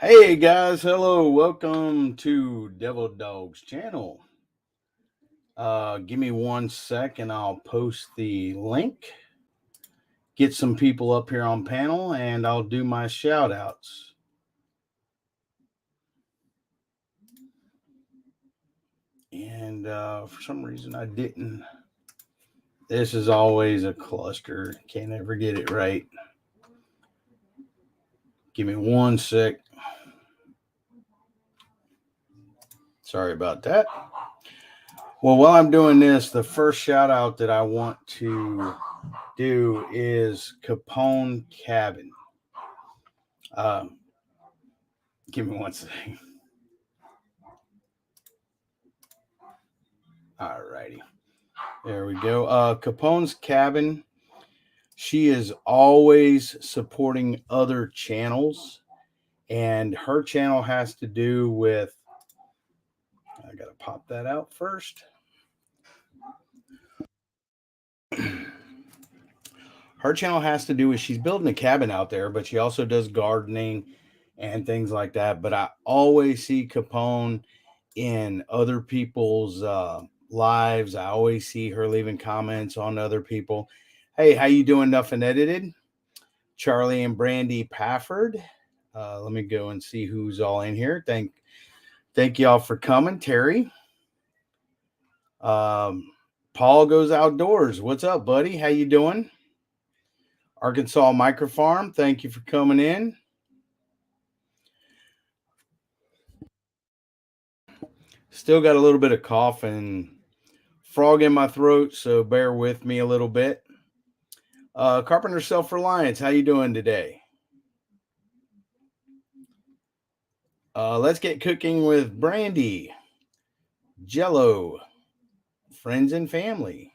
Hey guys, hello, welcome to Devil Dogs channel. Give me 1 sec and I'll post the link. Get some people up here on panel and I'll do my shout outs. And for some reason I didn't. This is always a cluster. Can't ever get it right. Give me 1 sec. Sorry about that. Well, while I'm doing this, the first shout out that I want to do is Capone Cabin. Give me 1 second. All righty. There we go. Capone's Cabin. She is always supporting other channels, and her channel has to do with. I got to pop that out first. Her channel has to do with she's building a cabin out there, but she also does gardening and things like that. But I always see Capone in other people's lives. I always see her leaving comments on other people. Hey, how you doing? Nothing edited. Charlie and Brandy Pafford. Let me go and see who's all in here. Thank y'all for coming. Terry. Paul Goes Outdoors. What's up, buddy? How you doing? Arkansas Microfarm. Thank you for coming in. Still got a little bit of cough and frog in my throat, so bear with me a little bit. Carpenter Self Reliance. How you doing today? Let's get cooking with Brandy. Jello. Friends and family.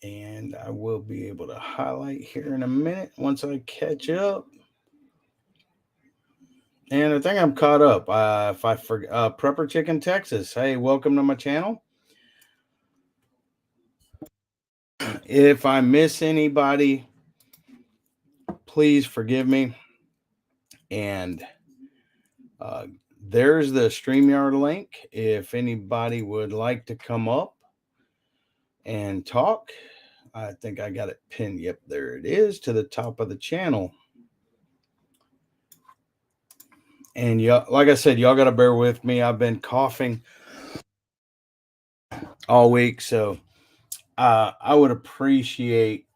And I will be able to highlight here in a minute once I catch up. And I think I'm caught up. If I forget, Prepper Chicken Texas. Hey, welcome to my channel. If I miss anybody, please forgive me. And there's the StreamYard link. If anybody would like to come up and talk, I think I got it pinned. Yep, there it is to the top of the channel. And y'all, like I said, y'all got to bear with me. I've been coughing all week, so I would appreciate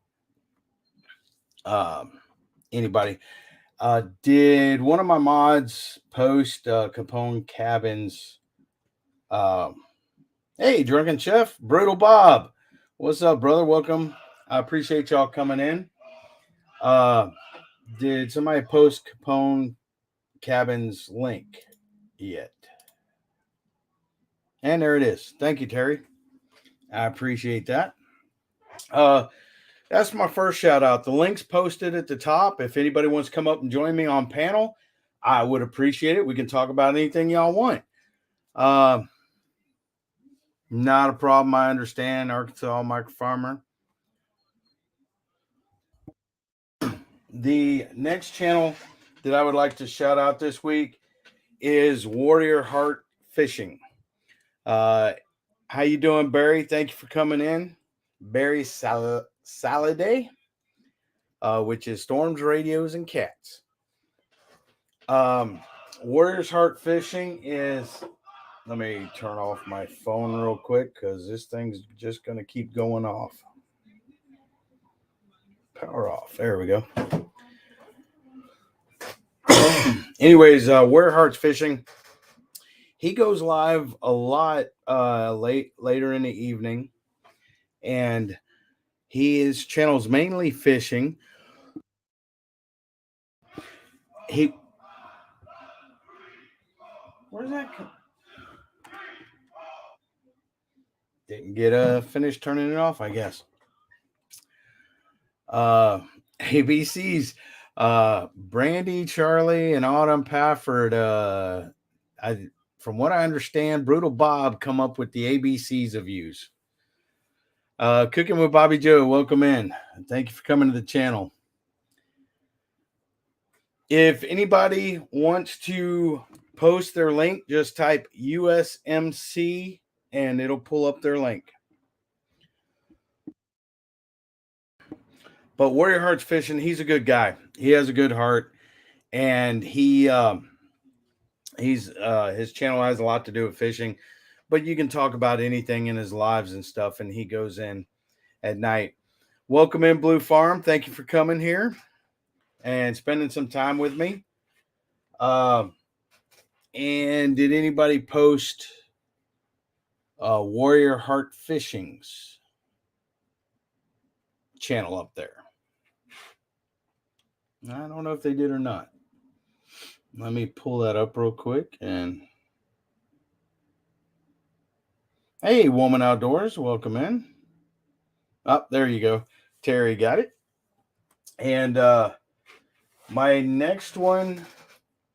anybody. Did one of my mods post Capone Cabin's? Hey, Drunken Chef, Brutal Bob, what's up, brother? Welcome. I appreciate y'all coming in. Did somebody post Capone Cabin's link yet? And there it is. Thank you, Terry. I appreciate that. That's my first shout out. The link's posted at the top. If anybody wants to come up and join me on panel, I would appreciate it. We can talk about anything y'all want. Not a problem. I understand. Arkansas Micro Farmer. The next channel that I would like to shout out this week is Warrior Heart Fishing. How you doing, Barry? Thank you for coming in. Barry Saladay, which is Storms, Radios, and Cats. Warrior's Heart Fishing is. Let me turn off my phone real quick because this thing's just going to keep going off. Power off. There we go. Anyways, Warrior Heart's Fishing. He goes live a lot later in the evening, and his channel is mainly fishing. Where's that? Didn't get finished turning it off, I guess. ABC's Brandy, Charlie, and Autumn Pafford. From what I understand, Brutal Bob come up with the ABCs of views. Cooking with Bobby Joe, welcome in. Thank you for coming to the channel. If anybody wants to post their link, just type USMC and it'll pull up their link. But Warrior Hearts Fishing, he's a good guy. He has a good heart, and he's his channel has a lot to do with fishing, but you can talk about anything in his lives and stuff, and he goes in at night. Welcome in, Blue Farm. Thank you for coming here and spending some time with me. And did anybody post Warrior Heart Fishing's channel up there? I don't know if they did or not. Let me pull that up real quick. And hey, Woman Outdoors, welcome in. Oh, there you go. Terry got it. And my next one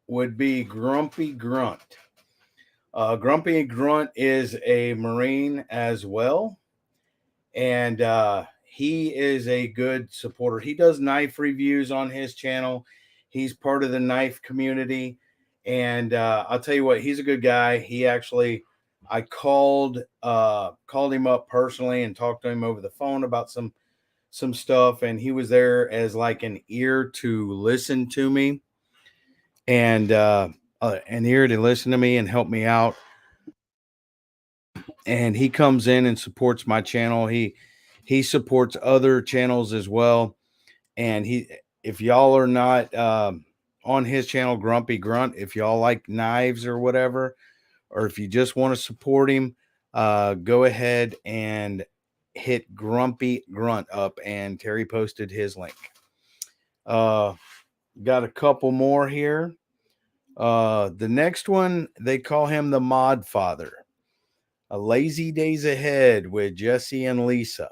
would be Grumpy Grunt. Grumpy Grunt is a Marine as well. And he is a good supporter. He does knife reviews on his channel. He's part of the knife community. And I'll tell you what, he's a good guy. He actually, I called him up personally and talked to him over the phone about some stuff. And he was there as like an ear to listen to me and an ear to listen to me and help me out. And he comes in and supports my channel. He supports other channels as well. And if y'all are not on his channel, Grumpy Grunt, if y'all like knives or whatever, or if you just want to support him, go ahead and hit Grumpy Grunt up. And Terry posted his link. Got a couple more here. The next one, they call him the Mod Father. A Lazy Days Ahead with Jesse and Lisa.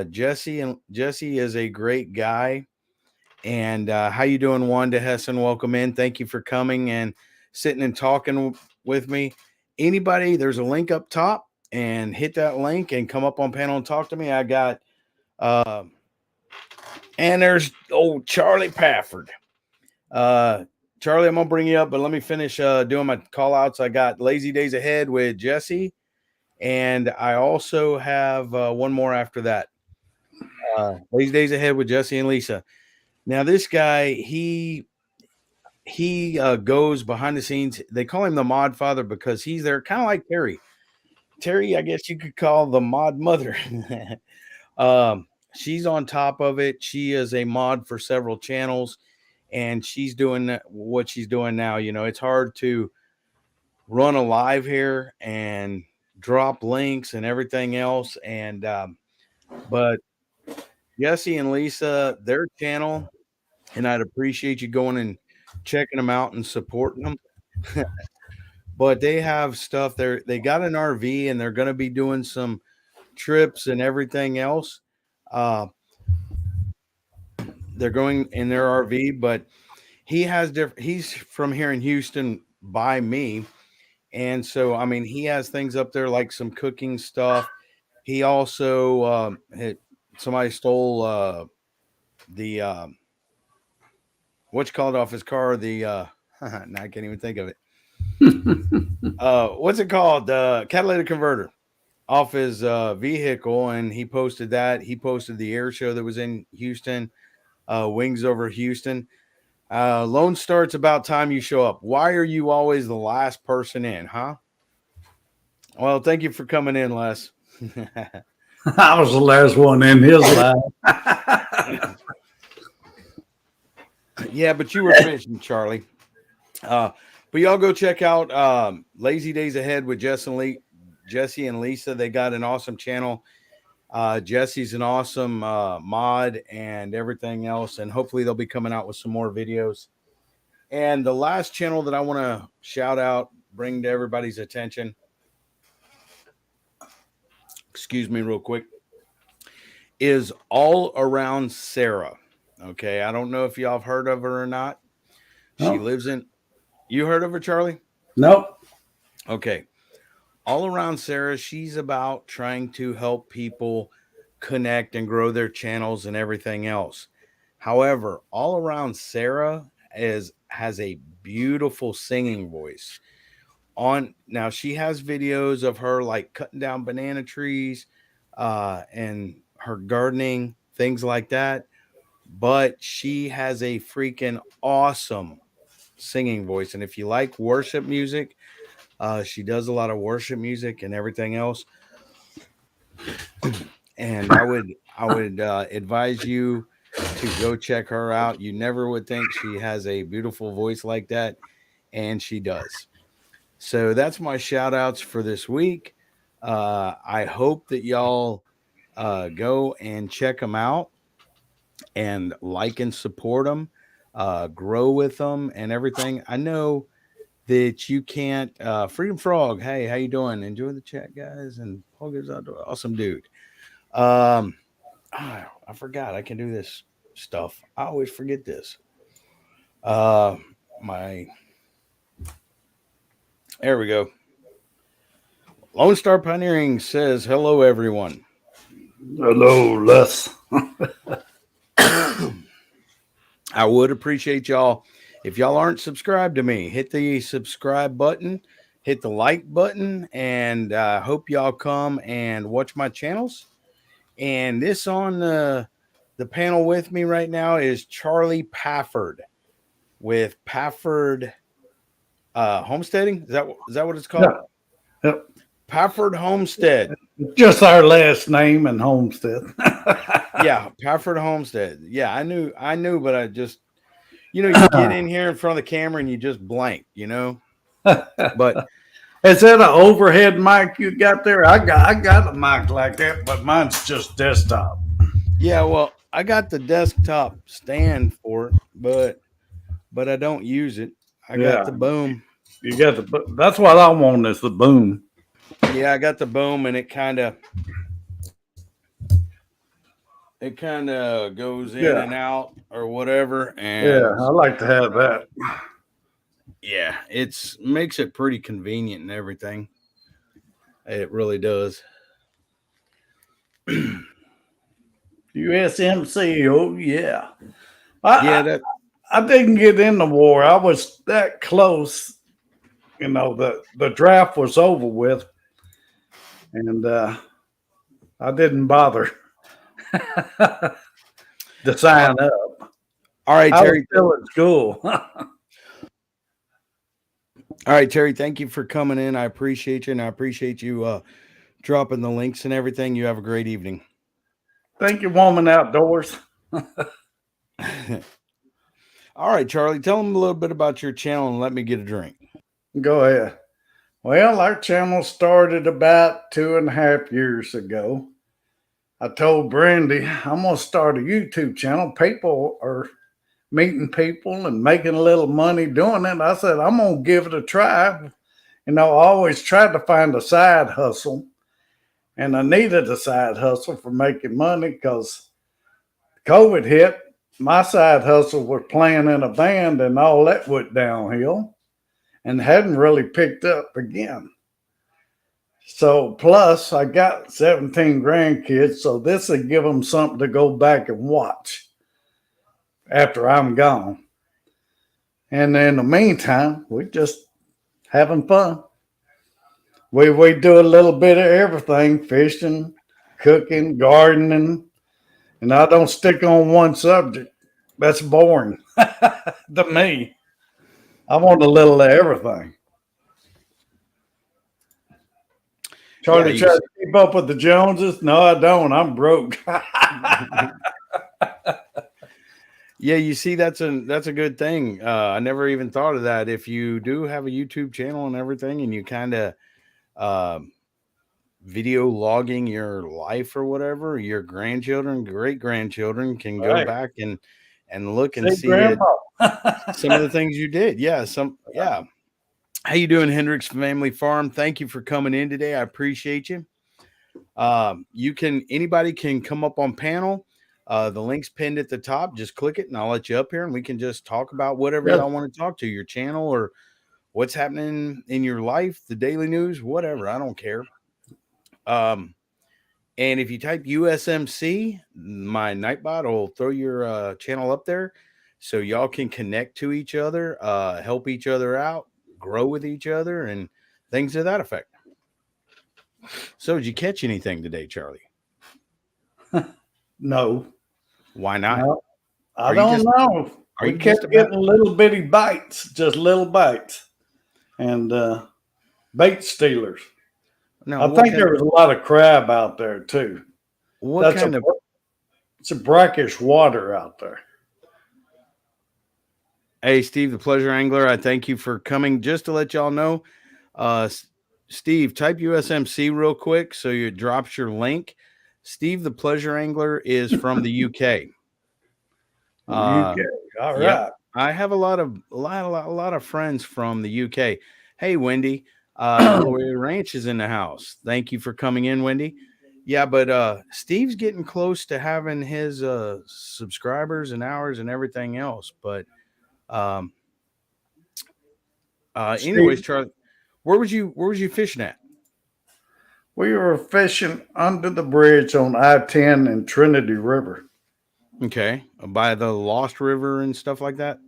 Jesse is a great guy. And how you doing, Wanda Hessen? Welcome in. Thank you for coming and sitting and talking with me. Anybody, there's a link up top, and hit that link and come up on panel and talk to me. I got and there's old Charlie Pafford. Charlie, I'm gonna bring you up, but let me finish doing my call outs. I got Lazy Days Ahead with Jesse. And I also have one more after that. Lazy Days Ahead with Jesse and Lisa. Now, this guy, he goes behind the scenes. They call him the Mod Father because he's there, kind of like Terry. Terry, I guess you could call the Mod Mother. She's on top of it. She is a mod for several channels, and she's doing what she's doing now. You know, it's hard to run a live here and drop links and everything else. And but Jesse and Lisa, their channel, and I'd appreciate you going and checking them out and supporting them. But they have stuff there. They got an RV and they're going to be doing some trips and everything else. They're going in their RV, but he's from here in Houston by me. And so, I mean, he has things up there like some cooking stuff. He also, somebody stole the, what you call it off his car? The, now I can't even think of it. What's it called? The catalytic converter off his vehicle. And he posted that. He posted the air show that was in Houston, Wings Over Houston. Lone Star, it's about time you show up. Why are you always the last person in, huh? Well, thank you for coming in, Les. I was the last one in his life. Yeah, but you were fishing, Charlie. But y'all go check out Lazy Days Ahead with Jesse and Lisa. They got an awesome channel. Jesse's an awesome mod and everything else. And hopefully they'll be coming out with some more videos. And the last channel that I want to shout out, bring to everybody's attention, excuse me real quick, is All Around Sarah. Okay, I don't know if y'all have heard of her or not. She lives in, you heard of her, Charlie? Nope. Okay. All Around Sarah, she's about trying to help people connect and grow their channels and everything else. However, all around Sarah has a beautiful singing voice. On now, she has videos of her like cutting down banana trees, and her gardening, things like that. But she has a freaking awesome singing voice. And if you like worship music, she does a lot of worship music and everything else. And I would advise you to go check her out. You never would think she has a beautiful voice like that, and she does. So that's my shout outs for this week. I hope that y'all go and check them out and like and support them, grow with them and everything. I know that you can't. Freedom Frog, hey, how you doing? Enjoy the chat, guys. And Paul gives out, awesome dude. I forgot I can do this stuff. I always forget this. My There we go. Lone Star Pioneering says hello, everyone. Hello, Les. I would appreciate y'all if y'all aren't subscribed to me. Hit the subscribe button, hit the like button, and I hope y'all come and watch my channels. And this on the panel with me right now is Charlie Pafford with Pafford Homesteading. Is that what it's called? Yeah. Yep. Pafford Homestead. Just our last name and homestead. Yeah, Pafford Homestead. Yeah, I knew, but I just, you get in here in front of the camera and you just blank, But is that an overhead mic you got there? I got a mic like that, but mine's just desktop. yeah, well, I got the desktop stand for it, but I don't use it. I got the boom. You got that's what I want is the boom. Yeah, I got the boom, and it kind of goes in and out or whatever. And yeah, I like to have that. Yeah, makes it pretty convenient and everything. It really does. USMC, oh yeah. I didn't get in the war. I was that close. The draft was over with, and I didn't bother to sign up. All right, Terry. I was still at school. All right, Terry, thank you for coming in. I appreciate you, and I appreciate you dropping the links and everything. You have a great evening. Thank you, Woman Outdoors. All right, Charlie, tell them a little bit about your channel and let me get a drink. Go ahead. Well, our channel started about 2.5 years ago. I told Brandy, I'm going to start a YouTube channel. People are meeting people and making a little money doing it. I said, I'm going to give it a try. I always tried to find a side hustle, and I needed a side hustle for making money because COVID hit. My side hustle was playing in a band, and all that went downhill and hadn't really picked up again. So plus I got 17 grandkids, so this would give them something to go back and watch after I'm gone. And in the meantime, we're just having fun. We do a little bit of everything: fishing, cooking, gardening, and I don't stick on one subject. That's boring to me. I want a little of everything. Charlie try to keep up with the Joneses? No, I don't. I'm broke. Yeah, you see, that's a good thing. I never even thought of that. If you do have a YouTube channel and everything, and you kind of video logging your life or whatever, your grandchildren, great grandchildren can go back and look and see some of the things you did. Yeah, yeah. How you doing, Hendricks Family Farm? Thank you for coming in today. I appreciate you. Anybody can come up on panel. The link's pinned at the top. Just click it and I'll let you up here and we can just talk about whatever y'all want to talk to, your channel or what's happening in your life, the daily news, whatever. I don't care. And if you type USMC, my Nightbot will throw your channel up there so y'all can connect to each other, help each other out, grow with each other, and things to that effect. So, did you catch anything today, Charlie? No. Why not? No, I Are you don't just- know. are We you kept just about- getting little bitty bites, just little bites, and bait stealers. No, I think there was a lot of crab out there too. what kind of It's a brackish water out there. Hey, Steve, the Pleasure Angler, I thank you for coming. Just to let y'all know, Steve, type USMC real quick so you drops your link. Steve, the Pleasure Angler, is from the UK. UK. All right. Yep. I have a lot of friends from the UK. Hey, Wendy, Delaware Ranch is in the house. Thank you for coming in, Wendy. Yeah, but Steve's getting close to having his subscribers and hours and everything else. But anyways, Charlie, where was you fishing at? We were fishing under the bridge on I-10 and Trinity River. Okay, by the Lost River and stuff like that.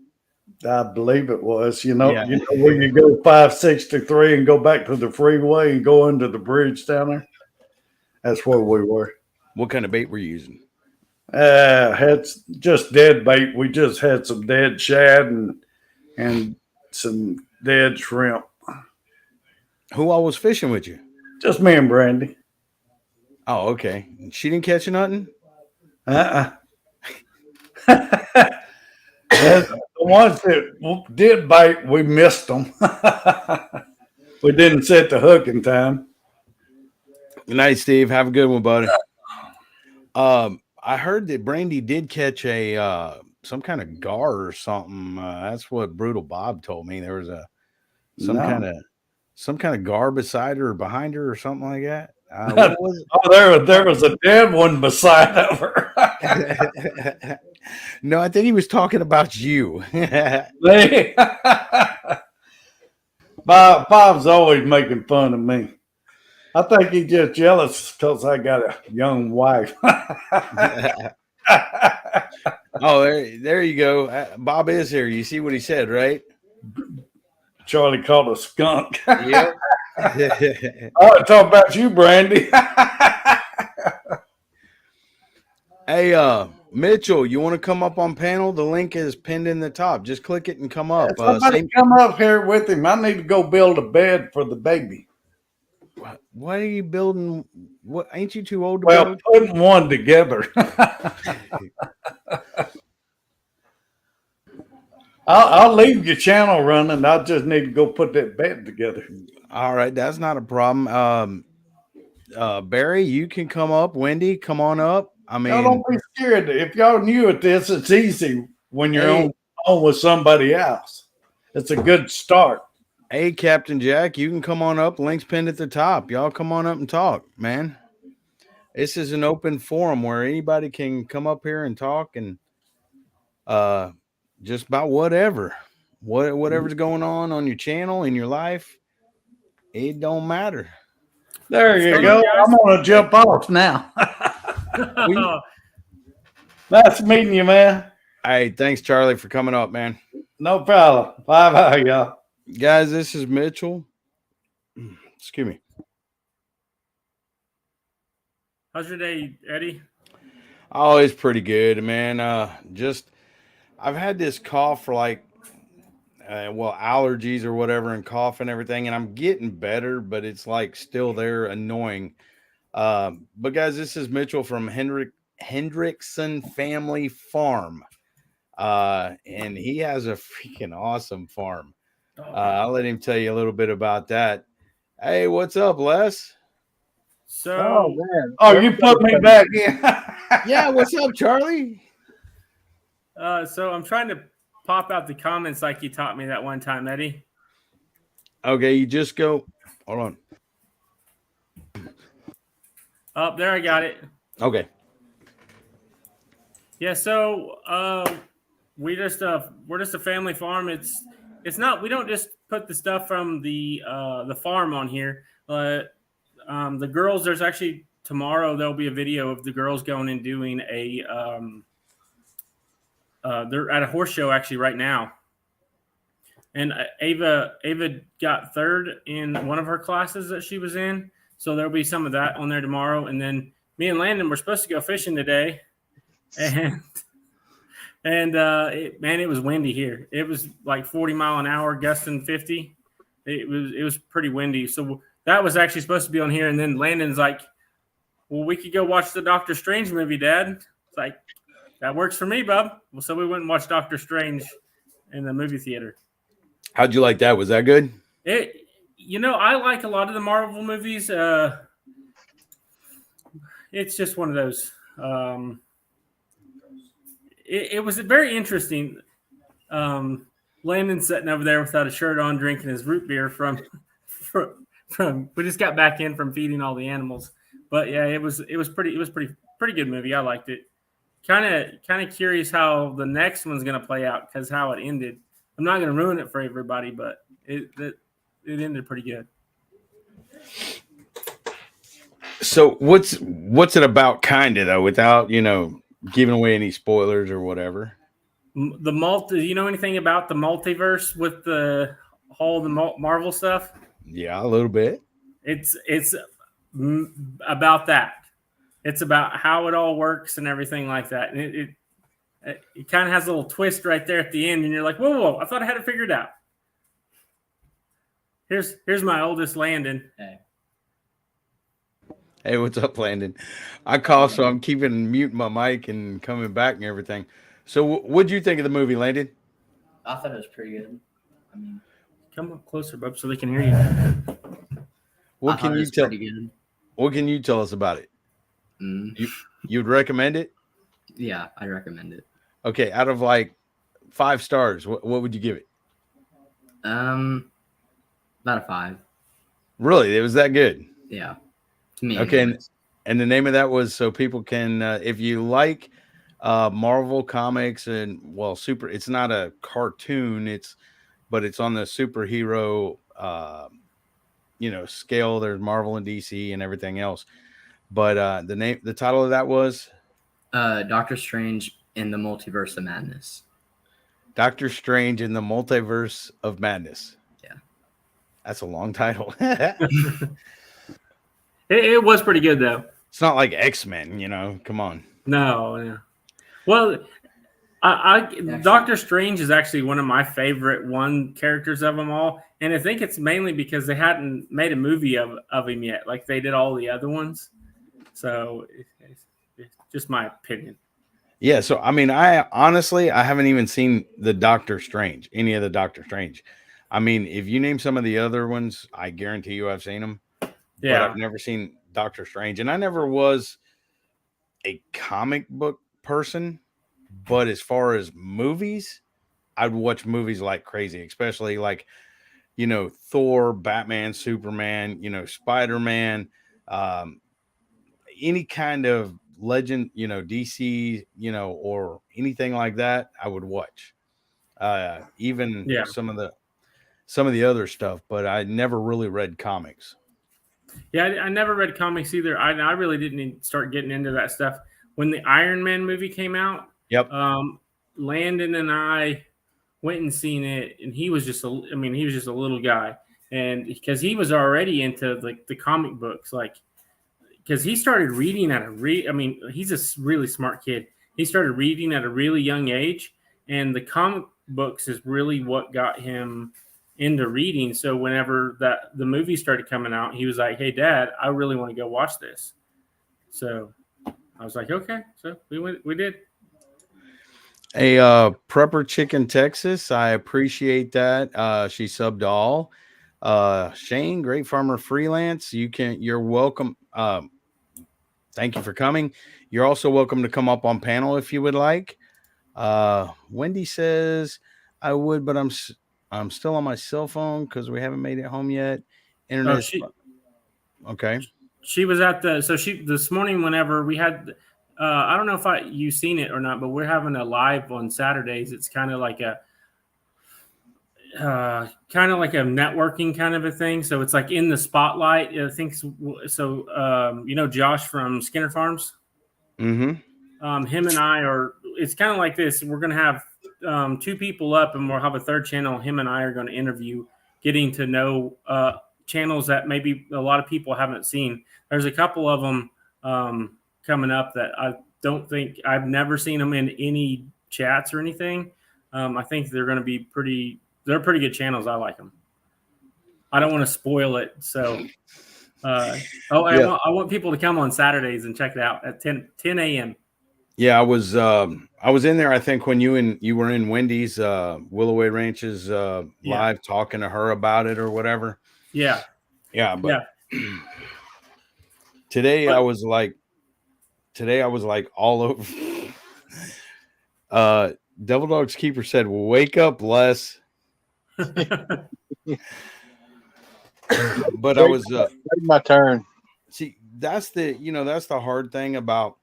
I believe it was. You know, Yeah. where you go 563 and go back to the freeway and go under the bridge down there. That's where we were. What kind of bait were you using? Had just dead bait. We just had some dead shad and some dead shrimp. Who all was fishing with you? Just me and Brandy. Oh, okay. She didn't catch nothing? The ones that did bite, we missed them. We didn't set the hook in time. Good night, Steve. Have a good one, buddy. I heard that Brandy did catch a some kind of gar or something. That's what Brutal Bob told me. There was some kind of gar beside her or behind her or something like that. What was Oh, there was a dead one beside of her. it? No, I think he was talking about you. Bob's always making fun of me. I think he's just jealous because I got a young wife. Oh, there you go. Bob is here. You see what he said, right? Charlie called a skunk. Yep. I want to talk about you, Brandy. Hey, Mitchell, you want to come up on panel? The link is pinned in the top. Just click it and come up. Somebody come up here with him. I need to go build a bed for the baby. What are you building? What ain't you too old to build? Putting one together. I'll leave your channel running. I just need to go put that bed together. All right, that's not a problem. Barry, you can come up. Wendy, come on up. I mean, Y'all don't be scared. If y'all new at this, it's easy when you're on with somebody else. It's a good start. Hey, Captain Jack, you can come on up. Link's pinned at the top. Y'all come on up and talk, man. This is an open forum where anybody can come up here and talk and just about whatever's going on your channel, in your life. It don't matter. There you go. I'm going to jump off now. Nice meeting you, man. Hey, thanks, Charlie, for coming up, man. No problem. Bye-bye, y'all. Guys, this is Mitchell. Excuse me. How's your day, Eddie? Oh, it's pretty good, man. I've had this cough for like, allergies or whatever, and cough and everything, and I'm getting better, but it's like still there, annoying. But guys, this is Mitchell from Hendrickson Family Farm, and he has a freaking awesome farm. I'll let him tell you a little bit about that. Hey, what's up, Les? So, man. Oh, you put me back in. Yeah, what's up, Charlie? so I'm trying to pop out the comments like you taught me that one time, Eddie. Okay, you just go. Hold on. Oh, there, I got it. Okay. Yeah, so we're just a family farm. It's not, we don't just put the stuff from the farm on here. The girls, there's actually tomorrow there'll be a video of the girls going and doing a they're at a horse show actually right now. And Ava got third in one of her classes that she was in. So there'll be some of that on there tomorrow. And then me and Landon were supposed to go fishing today. And it was windy here. It was like 40 mile an hour, gusting 50. It was pretty windy. So that was actually supposed to be on here. And then Landon's like, well, we could go watch the Doctor Strange movie, Dad. It's like, that works for me, bub. Well, so we went and watched Doctor Strange in the movie theater. How'd you like that? Was that good? I like a lot of the Marvel movies. It's just one of those. It was very interesting. Landon sitting over there without a shirt on, drinking his root beer from we just got back in from feeding all the animals. But yeah, it was pretty good movie. I liked it. Kind of curious how the next one's gonna play out because how it ended. I'm not gonna ruin it for everybody, but it ended pretty good. So what's it about, kind of though, without giving away any spoilers or whatever? Do you know anything about the multiverse with the whole Marvel stuff? Yeah, a little bit. It's about that. It's about how it all works and everything like that. And it kind of has a little twist right there at the end, and you're like, whoa, I thought I had it figured out. Here's my oldest, Landon. Hey, what's up, Landon? I call, so I'm muting my mic and coming back and everything. So what'd you think of the movie, Landon? I thought it was pretty good. I mean, come up closer, bub, so they can hear you. What can you tell us about it? You'd recommend it? Yeah, I recommend it. Okay, out of like 5 stars, what would you give it? About a 5. Really? It was that good? Yeah. To me. Okay, and the name of that was so people can, if you like Marvel comics and it's not a cartoon, but it's on the superhero scale. There's Marvel and DC and everything else. But the title of that was Doctor Strange in the Multiverse of Madness. Doctor Strange in the Multiverse of Madness. Yeah. That's a long title. It was pretty good though. It's not like X-Men, come on. No. Well, Doctor Strange is actually one of my favorite characters of them all. And I think it's mainly because they hadn't made a movie of him yet, like they did all the other ones. So it's just my opinion. Yeah. So, I mean, I haven't even seen any of the Doctor Strange. I mean, if you name some of the other ones, I guarantee you I've seen them. Yeah. But I've never seen Doctor Strange. And I never was a comic book person. But as far as movies, I'd watch movies like crazy, especially like, Thor, Batman, Superman, Spider-Man, any kind of legend, DC, or anything like that, I would watch. Even some of the other stuff, but I never really read comics. Yeah, I never read comics either. I really didn't start getting into that stuff when the Iron Man movie came out. Yep. Landon and I went and seen it, and he was just a little guy, and because he was already into like the comic books, like because he started reading he's a really smart kid. He started reading at a really young age, and the comic books is really what got him into reading. So whenever the movie started coming out, he was like, "Hey, Dad, I really want to go watch this." So I was like, "Okay." So we did. Hey, Prepper Chicken Texas, I appreciate that. She subbed all. Shane, Great Farmer Freelance, you're welcome. Thank you for coming. You're also welcome to come up on panel if you would like. Wendy says I would, but I'm still on my cell phone because we haven't made it home yet. Internet. Okay. She was at this morning whenever we had. I don't know if you seen it or not, but we're having a live on Saturdays. It's kind of like kind of like a networking kind of a thing. So it's like in the spotlight. I think so. You know, Josh from Skinner Farms. Mm-hmm. Him and I are. It's kind of like this. We're going to have 2 people up, and we'll have a 3rd channel. Him and I are going to interview, getting to know channels that maybe a lot of people haven't seen. There's a couple of them coming up that I don't think I've never seen them in any chats or anything. I think they're going to be pretty. They're pretty good channels. I like them. I don't want to spoil it, so. I want people to come on Saturdays and check it out at 10 a.m. Yeah, I was in there, I think, when you were in Wendy's Willoway Ranches live talking to her about it or whatever. Yeah. But today I was like all over. Devil Dog's Keeper said, "Wake up, Les." But I was my turn. See, that's the hard thing about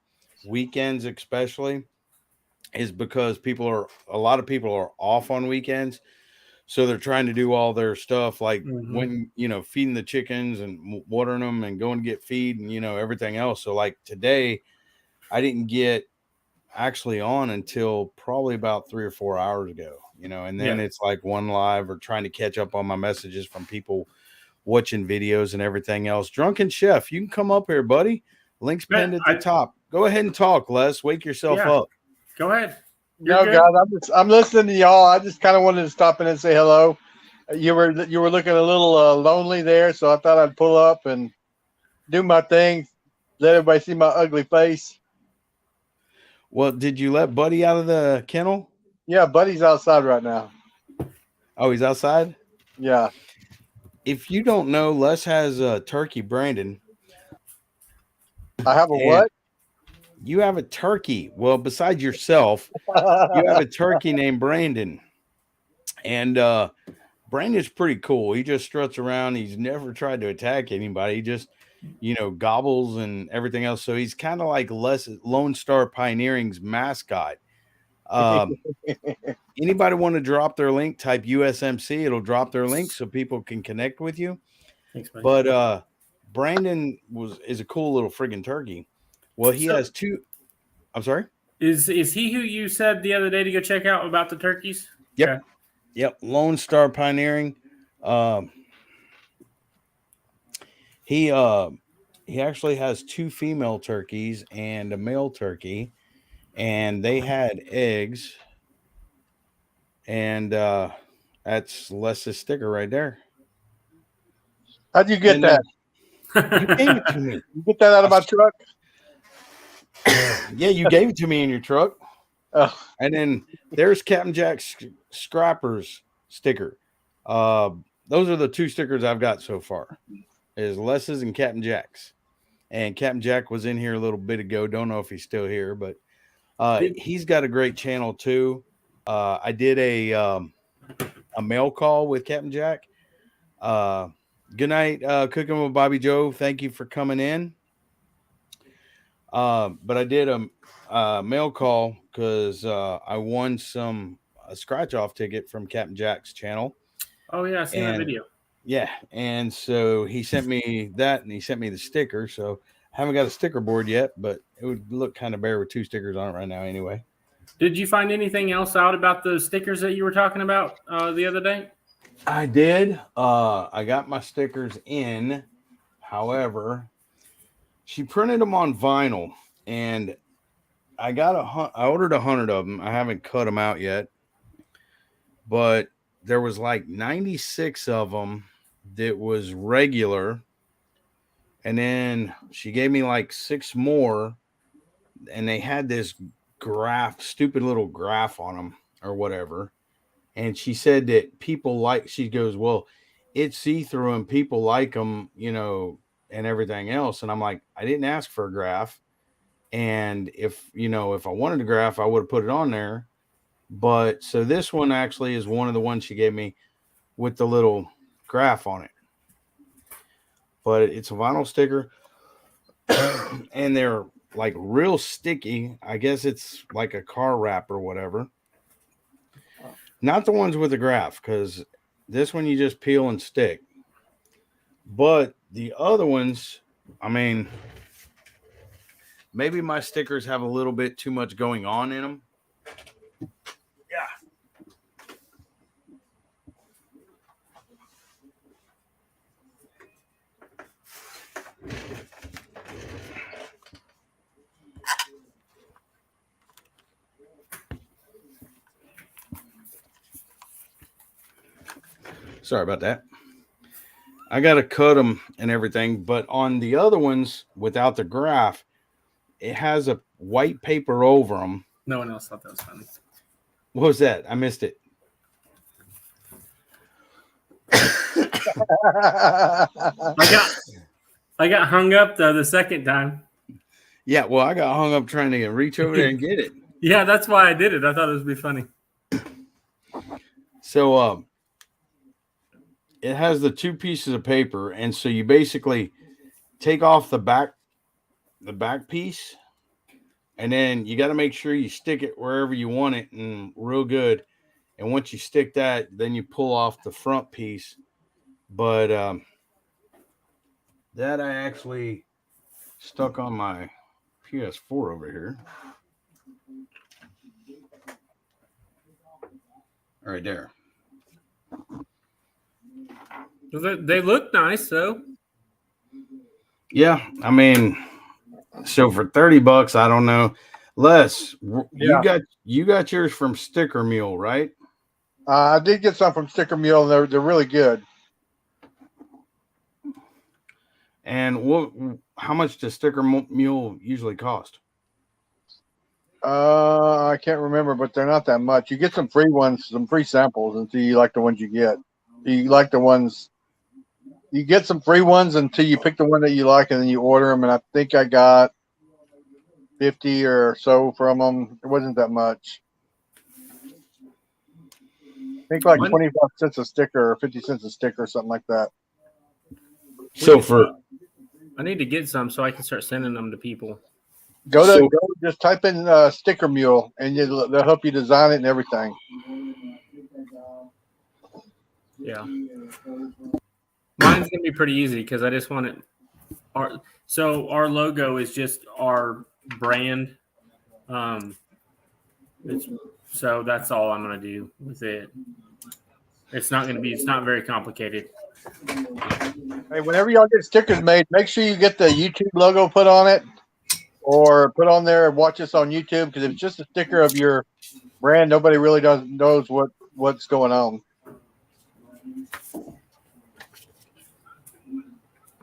weekends, especially, is because a lot of people are off on weekends, so they're trying to do all their stuff, like when feeding the chickens and watering them and going to get feed and everything else. So like today, I didn't get actually on until probably about 3 or 4 hours ago, and then it's like one live or trying to catch up on my messages from people watching videos and everything else. Drunken Chef, you can come up here, buddy. Link's pinned at the top. Go ahead and talk, Les. Wake yourself up. Go ahead. No, guys, I'm listening to y'all. I just kind of wanted to stop in and say hello. You were looking a little lonely there, so I thought I'd pull up and do my thing, let everybody see my ugly face. Well, did you let Buddy out of the kennel? Yeah, Buddy's outside right now. Oh, he's outside? Yeah. If you don't know, Les has a turkey, Brandon. I have a what? You have a turkey. Well, besides yourself, you have a turkey named Brandon. And Brandon's pretty cool. He just struts around. He's never tried to attack anybody. He just, gobbles and everything else. So he's kind of like Lone Star Pioneering's mascot. Anybody want to drop their link, type USMC, it'll drop their link so people can connect with you. Thanks, buddy. But Brandon is a cool little friggin' turkey. Well, he has 2. I'm sorry. Is he who you said the other day to go check out about the turkeys? Yep. Okay. Yep. Lone Star Pioneering. He actually has 2 female turkeys and a male turkey, and they had eggs. And that's Les's sticker right there. How'd you get that? You gave it to me. You get that out of my truck? Yeah, you gave it to me in your truck. Oh. And then there's Captain Jack's Scrappers sticker. Those are the 2 stickers I've got so far. Is Les's and Captain Jack's. And Captain Jack was in here a little bit ago. Don't know if he's still here, but he's got a great channel too. I did a mail call with Captain Jack. Good night, Cooking with Bobby Joe. Thank you for coming in. But I did a mail call because I won a scratch-off ticket from Captain Jack's channel. Oh, yeah, I seen that video. Yeah, and so he sent me that, and he sent me the sticker. So I haven't got a sticker board yet, but it would look kind of bare with 2 stickers on it right now anyway. Did you find anything else out about the stickers that you were talking about the other day? I did. I got my stickers in. However, she printed them on vinyl, and I ordered 100 of them. I haven't cut them out yet, but there was like 96 of them that was regular, and then she gave me like 6 more, and they had this stupid little graph on them or whatever. And she said that she goes, well, it's see-through and people like them, and everything else. And I'm like, I didn't ask for a graph. And if I wanted a graph, I would have put it on there. But so this one actually is one of the ones she gave me with the little graph on it. But it's a vinyl sticker and they're like real sticky. I guess it's like a car wrap or whatever. Not the ones with the graph, because This one you just peel and stick. But the other ones, I mean, maybe my stickers have a little bit too much going on in them. Yeah. Sorry about that. I got to cut them and everything, but on the other ones without the graph, it has a white paper over them. No one else thought that was funny. What was that? I missed it. I got hung up the second time. Yeah, well, I got hung up trying to reach over there and get it. Yeah, that's why I did it. I thought it would be funny. So it has the two pieces of paper, and so you basically take off the back piece, and then you got to make sure you stick it wherever you want it and real good. And once you stick that, then you pull off the front piece. But that I actually stuck on my PS4 over here. Right there. They look nice, though. Yeah, I mean, so for $30, I don't know. Les, Yeah. you got yours from Sticker Mule, right? I did get some from Sticker Mule, and they're really good. And how much does Sticker Mule usually cost? I can't remember, but they're not that much. You get some free ones, some free samples until you like the ones you get. You like the ones, you get some free ones until you pick the one that you like, and then you order them. And I think I got 50 or so from them. It wasn't that much. I think like 25 cents a sticker or 50 cents a sticker or something like that. So I need to get some so I can start sending them to people. Just type in Sticker Mule, and they'll help you design it and everything. Yeah. Mine's gonna be pretty easy because I just want it. Our logo is just our brand. So that's all I'm gonna do with it. It's not very complicated. Hey, whenever y'all get stickers made, make sure you get the YouTube logo put on it, or put on there and watch us on YouTube, because if it's just a sticker of your brand, nobody really knows what's going on.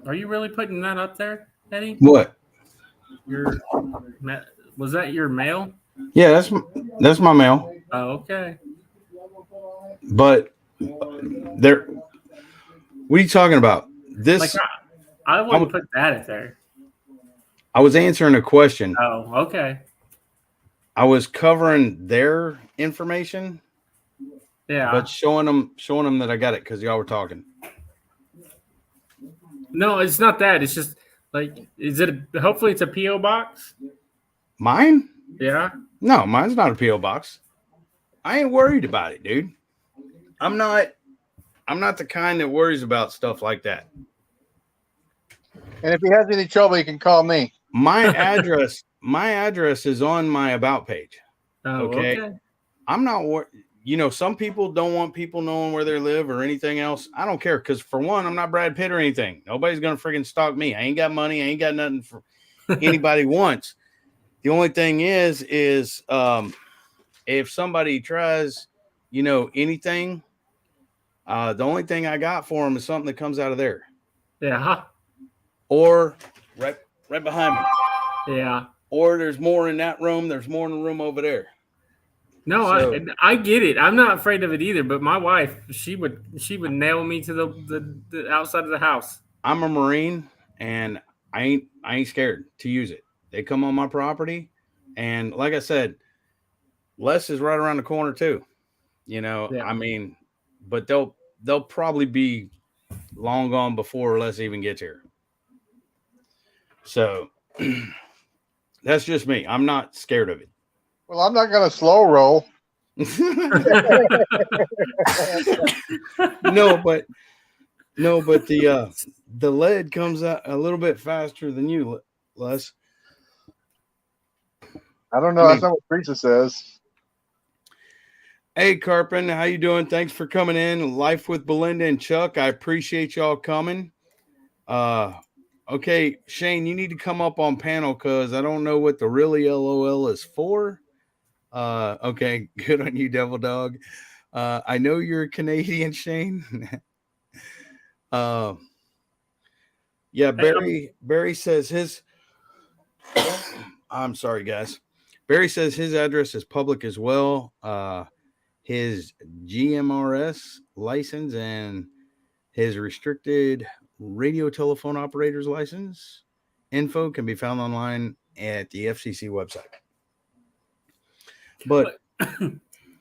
Are you really putting that up there, Eddie? what? Was that your mail? Yeah, that's my mail. Oh, okay. But there, what are you talking about? This Like I wouldn't put that in there. I was answering a question. Oh, okay. I was covering their information, Yeah. but showing them that I got it because y'all were talking. No, it's not that. It's just like, hopefully it's a P.O. box? Mine? Yeah. No, mine's not a P.O. box. I ain't worried about it, dude. I'm not the kind that worries about stuff like that. And if he has any trouble, he can call me. My address is on my about page. Oh, okay. I'm not some people don't want people knowing where they live or anything else. I don't care, because for one, I'm not Brad Pitt or anything. Nobody's gonna freaking stalk me. I ain't got money. I ain't got nothing for anybody wants. The only thing is if somebody tries, anything, the only thing I got for them is something that comes out of there. Yeah. Or right behind me. Yeah. Or there's more in that room. There's more in the room over there. No, So, I get it. I'm not afraid of it either. But my wife, she would nail me to the outside of the house. I'm a Marine, and I ain't scared to use it. They come on my property, and like I said, Les is right around the corner too. Yeah. I mean, but they'll probably be long gone before Les even gets here. So that's just me. I'm not scared of it. Well, I'm not going to slow roll. no, but the lead comes out a little bit faster than you, Les. I don't know. I That's mean- not what Teresa says. Hey, Carpin, how you doing? Thanks for coming in. Life with Belinda and Chuck. I appreciate y'all coming. Okay, Shane, you need to come up on panel because I don't know what the really LOL is for. Okay, good on you, Devil Dog. I know you're a Canadian, Shane. Yeah, Barry says his. I'm sorry, guys. Barry says his address is public as well. His GMRS license and his restricted radio telephone operator's license info can be found online at the FCC website. But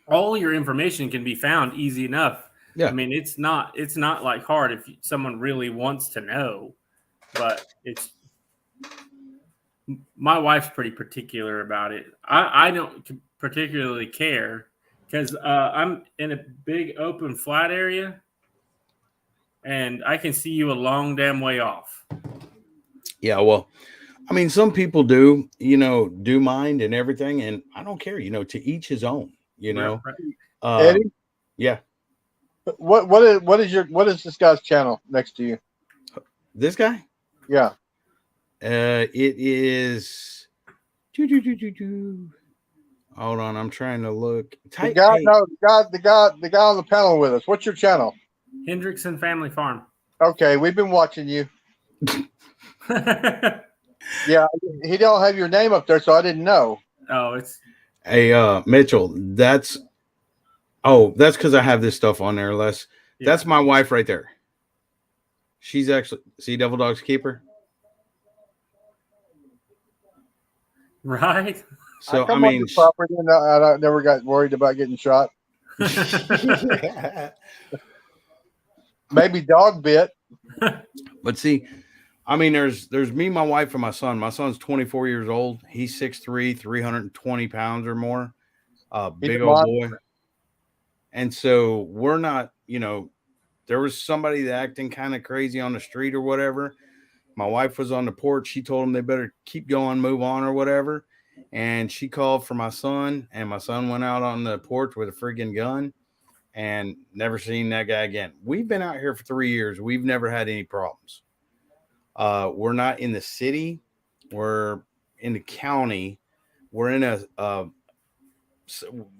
all your information can be found easy enough. Yeah. I mean, it's not like hard if someone really wants to know, but it's my wife's pretty particular about it. I don't particularly care because I'm in a big open flat area and I can see you a long damn way off. yeah, well, I mean, some people do mind and everything, and I don't care, to each his own, Right. Eddie, Yeah. what is this guy's channel next to you? This guy? Yeah. It is. Hold on, I'm trying to look. The guy on the panel with us. What's your channel? Hendrickson Family Farm. Okay, we've been watching you. Yeah, he don't have your name up there, so I didn't know. Oh, it's Hey, Mitchell, that's because I have this stuff on there, Les. Yeah. That's my wife right there. She's actually, see Devil Dog's keeper? right. So, I come on mean, your property and I never got worried about getting shot. Maybe dog bit. but see, I mean, there's me, my wife, and my son. My son's 24 years old. He's 6'3", 320 pounds or more. Big old boy. And so we're not, there was somebody that acting kind of crazy on the street or whatever. My wife was on the porch. She told them they better keep going, move on or whatever. And she called for my son, and my son went out on the porch with a friggin' gun and never seen that guy again. We've been out here for 3 years. We've never had any problems. We're not in the city. We're in the county. We're in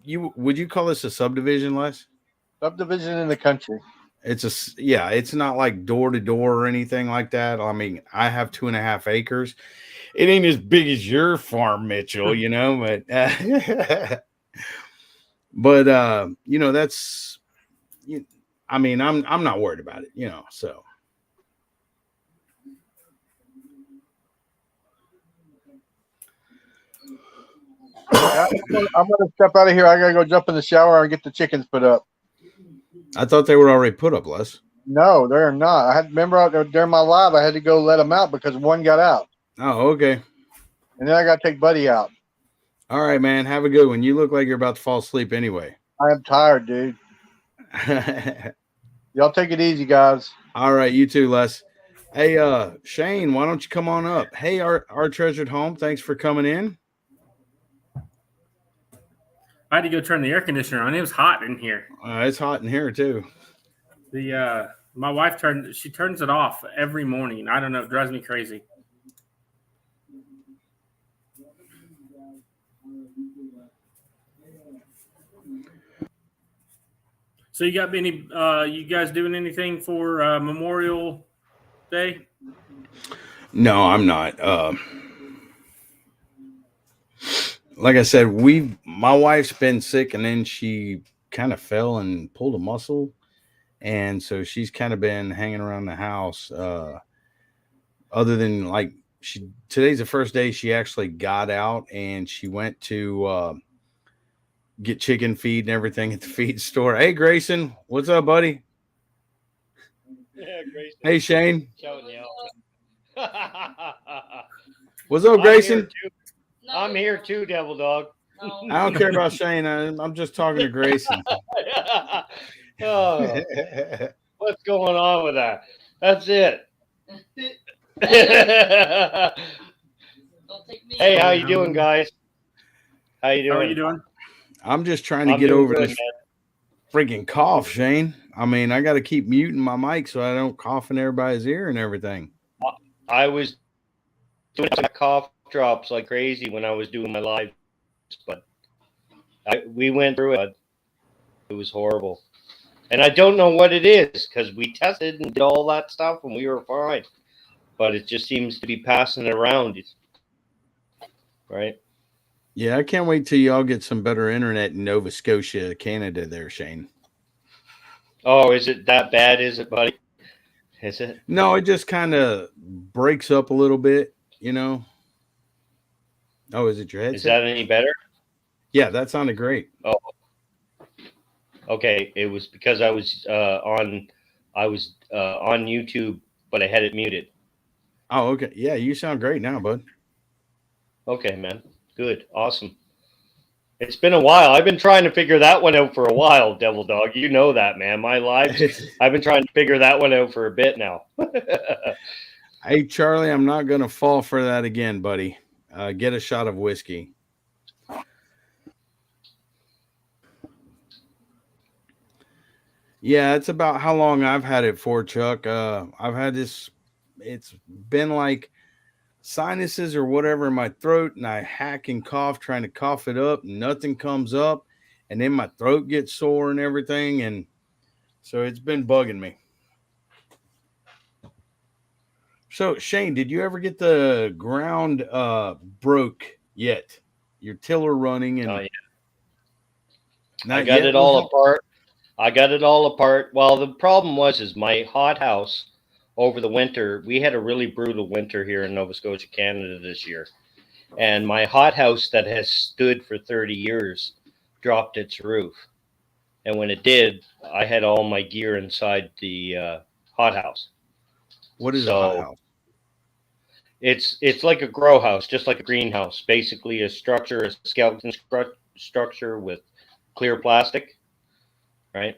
would you call this a subdivision, Les? Subdivision in the country. It's not like door to door or anything like that. I mean, I have 2.5 acres. It ain't as big as your farm, Mitchell, but that's, I mean, I'm not worried about it, so. I'm gonna step out of here. I gotta go jump in the shower and get the chickens put up. I thought they were already put up, Les. No, they're not. I had remember out there during my live, I had to go let them out because one got out, Oh, okay. and then I got to take Buddy out. All right, man. Have a good one. You look like you're about to fall asleep anyway. I am tired, dude. Y'all take it easy, guys. All right, you too, Les. Hey, Shane, why don't you come on up? Hey, our treasured home. Thanks for coming in. I had to go turn the air conditioner on. It was hot in here. It's hot in here too. My wife turns it off every morning. I don't know. It drives me crazy. So you got any? You guys doing anything for Memorial Day? No, I'm not. Like I said, my wife's been sick, and then she kind of fell and pulled a muscle, and so she's kind of been hanging around the house. Other than like today's the first day she actually got out, and she went to get chicken feed and everything at the feed store. Hey, Grayson, what's up, buddy? Yeah, Grayson. Hey, Shane, Shouting you out. what's up, Grayson? I'm here too, Devil Dog. I don't care about Shane. I'm just talking to Grayson. Oh, what's going on with that? That's it. Hey, how you doing, guys? How you doing? How are you doing? I'm just trying to I'm get doing over good, this man. freaking cough, Shane. I mean, I got to keep muting my mic so I don't cough in everybody's ear and everything. I was doing cough drops like crazy when I was doing my lives, but we went through it. It was horrible. And I don't know what it is because we tested and did all that stuff and we were fine. But it just seems to be passing around. Right? Yeah, I can't wait till y'all get some better internet in Nova Scotia, Canada there, Shane. Oh, is it that bad? Is it, buddy? Is it? No, it just kind of breaks up a little bit, you know. Oh, is it your headset? Is that any better? Yeah, that sounded great. Oh, okay. It was because I was on YouTube, but I had it muted. Oh, okay. Yeah, you sound great now, bud. Okay, man. Good. Awesome. It's been a while. I've been trying to figure that one out for a while, Devil Dog. You know that, man. My lives, I've been trying to figure that one out for a bit now. Hey, Charlie, I'm not going to fall for that again, buddy. Get a shot of whiskey. Yeah, it's about how long I've had it for, Chuck. I've had this, it's been like sinuses or whatever in my throat, and I hack and cough trying to cough it up, and nothing comes up, and then my throat gets sore and everything, and so it's been bugging me. So, Shane, did you ever get the ground broke yet? Your tiller running and Oh, yeah. Not I got yet? it all apart. I got it all apart. Well, the problem is my hothouse over the winter, we had a really brutal winter here in Nova Scotia, Canada this year. And my hothouse that has stood for 30 years dropped its roof. And when it did, I had all my gear inside the hothouse. What is a So- hothouse? It's like a grow house, just like a greenhouse. Basically, a structure, a skeleton structure with clear plastic, right?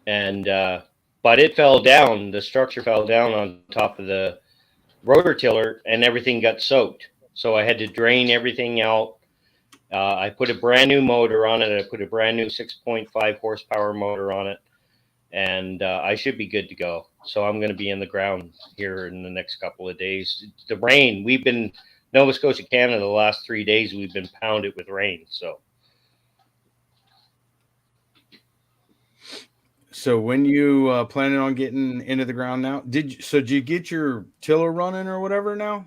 And but it fell down. The structure fell down on top of the rotor tiller, and everything got soaked. So I had to drain everything out. I put a brand new motor on it. I put a brand new 6.5 horsepower motor on it, and I should be good to go. So I'm going to be in the ground here in the next couple of days. The rain, we've been, Nova Scotia, Canada, the last 3 days, we've been pounded with rain. So when you planning on getting into the ground now? Did you get your tiller running or whatever now?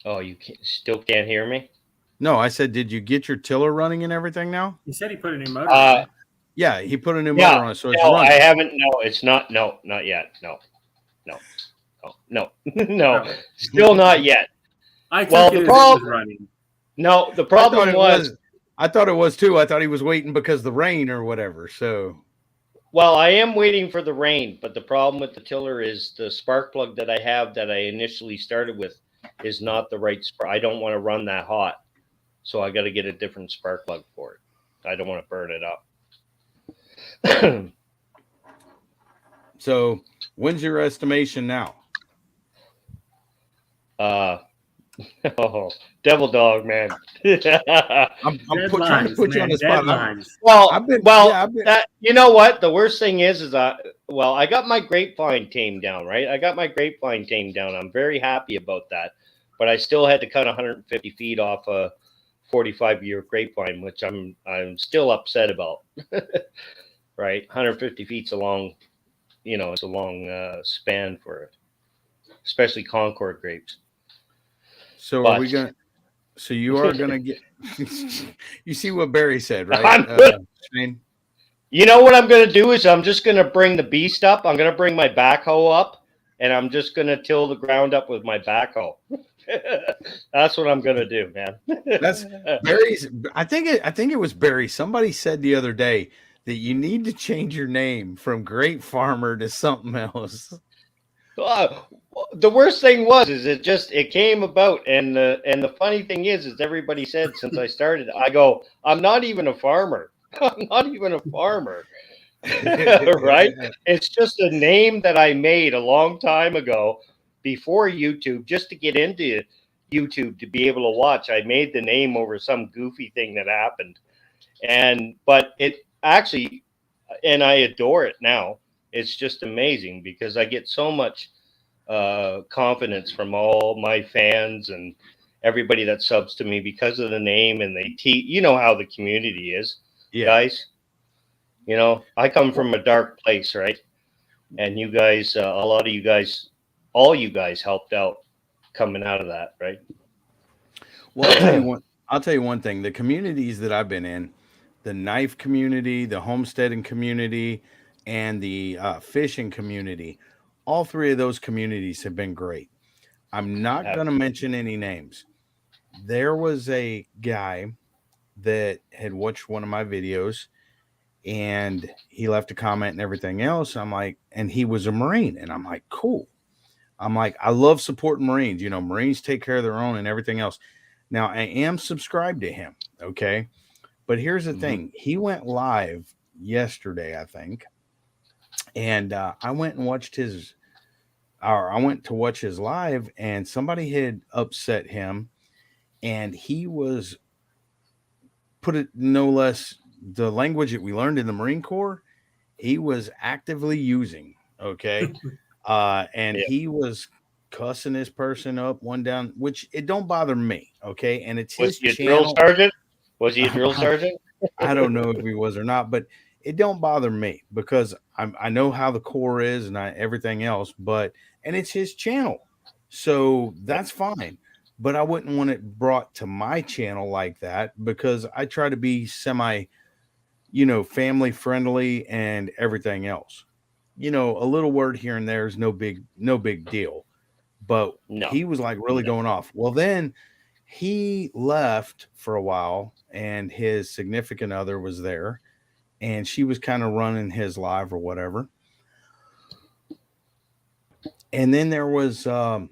Oh, you still can't hear me? No, I said, did you get your tiller running and everything now? He said he put a new motor on it. Yeah, he put a new Yeah, motor on it, so it's No, running. I haven't. No, it's not. No, not yet. No. Still not yet. I took Well, it the as it problem- was running. No, the problem I thought it was too. I thought he was waiting because of the rain or whatever. So well, I am waiting for the rain, but the problem with the tiller is the spark plug that I have that I initially started with is not the right spark. I don't want to run that hot, so I got to get a different spark plug for it. I don't want to burn it up. So when's your estimation now? Oh, Devil Dog, man. I'm trying to put you on the spot. Deadlines. Well, I've been- that, you know what? The worst thing is I got my grapevine tamed down, right? I got my grapevine tamed down. I'm very happy about that, but I still had to cut 150 feet off a 45-year grapevine, which I'm still upset about. Right, 150 feet's a long, it's a long span for it, especially Concord grapes. So But- are we gonna? So you are gonna get? You see what Barry said, right? I'm Shane? You know what I'm going to do is I'm just going to bring the beast up. I'm going to bring my backhoe up, and I'm just going to till the ground up with my backhoe. That's what I'm going to do, man. That's Barry's. I think it was Barry. Somebody said the other day that you need to change your name from Great Farmer to something else. The worst thing was is it came about, and the funny thing is everybody said since I started, I go, I'm not even a farmer. I'm not even a farmer. Right? It's just a name that I made a long time ago before YouTube, just to get into YouTube to be able to watch. I made the name over some goofy thing that happened. But it actually, and I adore it now. It's just amazing because I get so much confidence from all my fans and everybody that subs to me because of the name, and you know how the community is, Yeah. guys. You know, I come from a dark place, right? And you guys, a lot of you guys, all you guys helped out coming out of that, right? Well, I'll tell you one thing. The communities that I've been in, the knife community, the homesteading community, and the fishing community, all three of those communities have been great. I'm not going to mention any names. There was a guy that had watched one of my videos, and he left a comment and everything else. I'm like, and he was a Marine, and I'm like, cool. I'm like, I love supporting Marines. You know, Marines take care of their own and everything else. Now, I am subscribed to him, okay? But here's the thing. He went live yesterday, I think, and I went to watch his live, and somebody had upset him, and he was, put it no less, the language that we learned in the Marine Corps, he was actively using, okay? And he was cussing this person up one down, which it don't bother me, okay? And it's Was his he a channel. drill sergeant? Was he a drill sergeant? I don't know if he was or not, but it don't bother me because I know how the Corps is and everything else, and it's his channel, so that's fine. But I wouldn't want it brought to my channel like that because I try to be semi, family friendly and everything else. A little word here and there is no big deal. But he was like really going off. Well, then he left for a while, and his significant other was there, and she was kind of running his live or whatever. And then there was a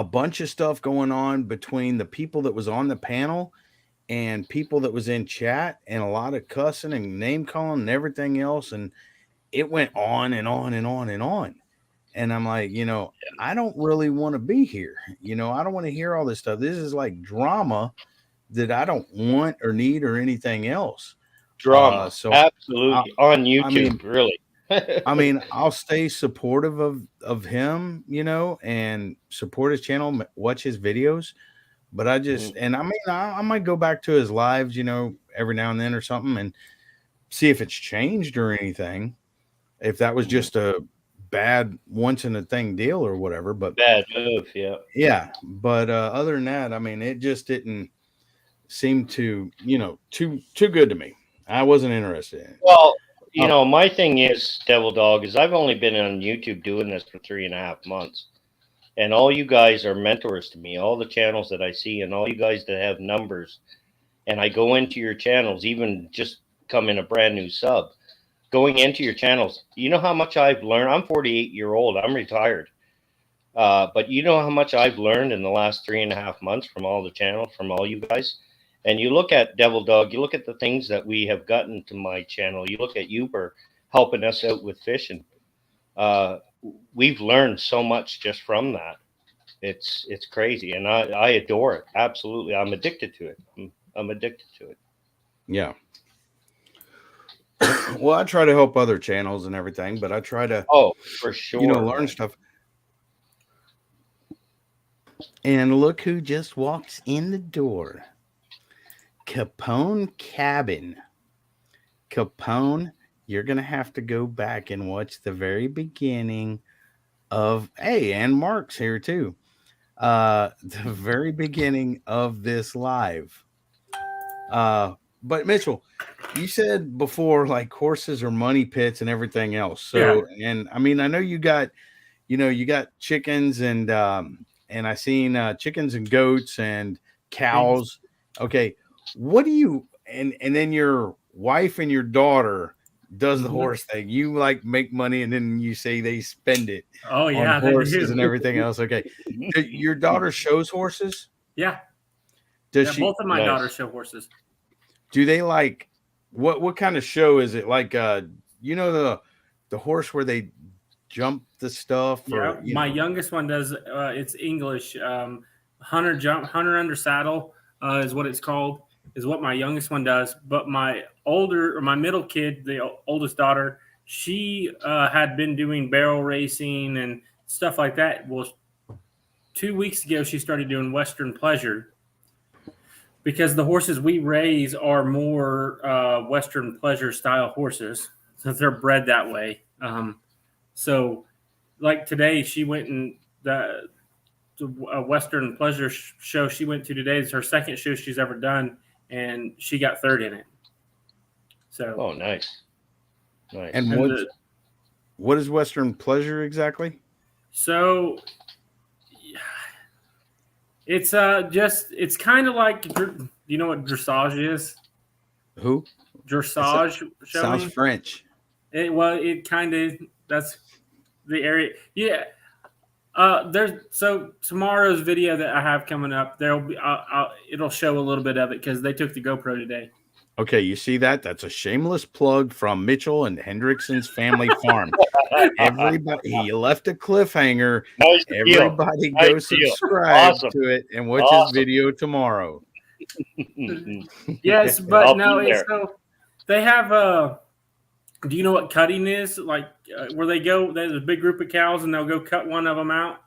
bunch of stuff going on between the people that was on the panel and people that was in chat, and a lot of cussing and name calling and everything else. And it went on and on and on and on. And I'm like, I don't really want to be here. I don't want to hear all this stuff. This is like drama that I don't want or need or anything else. Drama. So absolutely. On YouTube, really. I mean, I'll stay supportive of him, and support his channel, watch his videos. But I just, and I mean, I might go back to his lives, every now and then or something, and see if it's changed or anything. If that was just a bad once in a thing deal or whatever, but bad move, yeah. But other than that, I mean, it just didn't seem to, too good to me. I wasn't interested in it. Well, my thing is, Devil Dog, is I've only been on YouTube doing this for 3.5 months. And all you guys are mentors to me, all the channels that I see, and all you guys that have numbers. And I go into your channels, even just come in a brand new sub, going into your channels. You know how much I've learned? I'm 48-year-old. I'm retired. But you know how much I've learned in the last 3.5 months from all the channels, from all you guys. And you look at Devil Dog, you look at the things that we have gotten to my channel. You look at Uber helping us out with fishing. We've learned so much just from that. It's crazy, and I adore it. Absolutely, I'm addicted to it. I'm addicted to it. Yeah. Well, I try to help other channels and everything, but I try to, for sure, learn stuff. And look who just walks in the door. Capone Cabin. Capone, you're going to have to go back and watch the very beginning of, and Mark's here too. The very beginning of this live. But Mitchell, you said before, like, horses are money pits and everything else. So, and I mean, I know you got, you got chickens and I seen chickens and goats and cows. Okay. What do you, and then your wife and your daughter, does the horse thing. You like make money and then you say they spend it Oh yeah, on they horses do. and everything else. Okay. Your daughter shows horses? Yeah, Does yeah, she both of my Nice. daughters show horses. do they like what kind of show is it? Like you know the horse where they jump the stuff Yeah, or you my know, youngest one does. It's English. Hunter under saddle is what it's called. Is what my youngest one does. But my middle kid, the oldest daughter, she had been doing barrel racing and stuff like that. Well, 2 weeks ago she started doing Western pleasure because the horses we raise are more Western pleasure style horses, since they're bred that way. So, like today, she went and the Western pleasure show she went to today is her second show she's ever done, and she got third in it. So, Oh, nice. Nice. and what is Western pleasure exactly? so it's it's kind of like, do you know what dressage is? Who? Dressage showing. Sounds French. It kind of, that's the area. Yeah. So tomorrow's video that I have coming up, there'll be, it'll show a little bit of it because they took the GoPro today. Okay, you see that? That's a shameless plug from Mitchell and Hendrickson's family farm. Everybody, he left a cliffhanger. Nice deal. Everybody Nice go deal. subscribe Awesome. to it and watch Awesome. his video tomorrow. Yes, but I'll no, be it's there. so they have do you know what cutting is? Like where they go, there's a big group of cows and they'll go cut one of them out.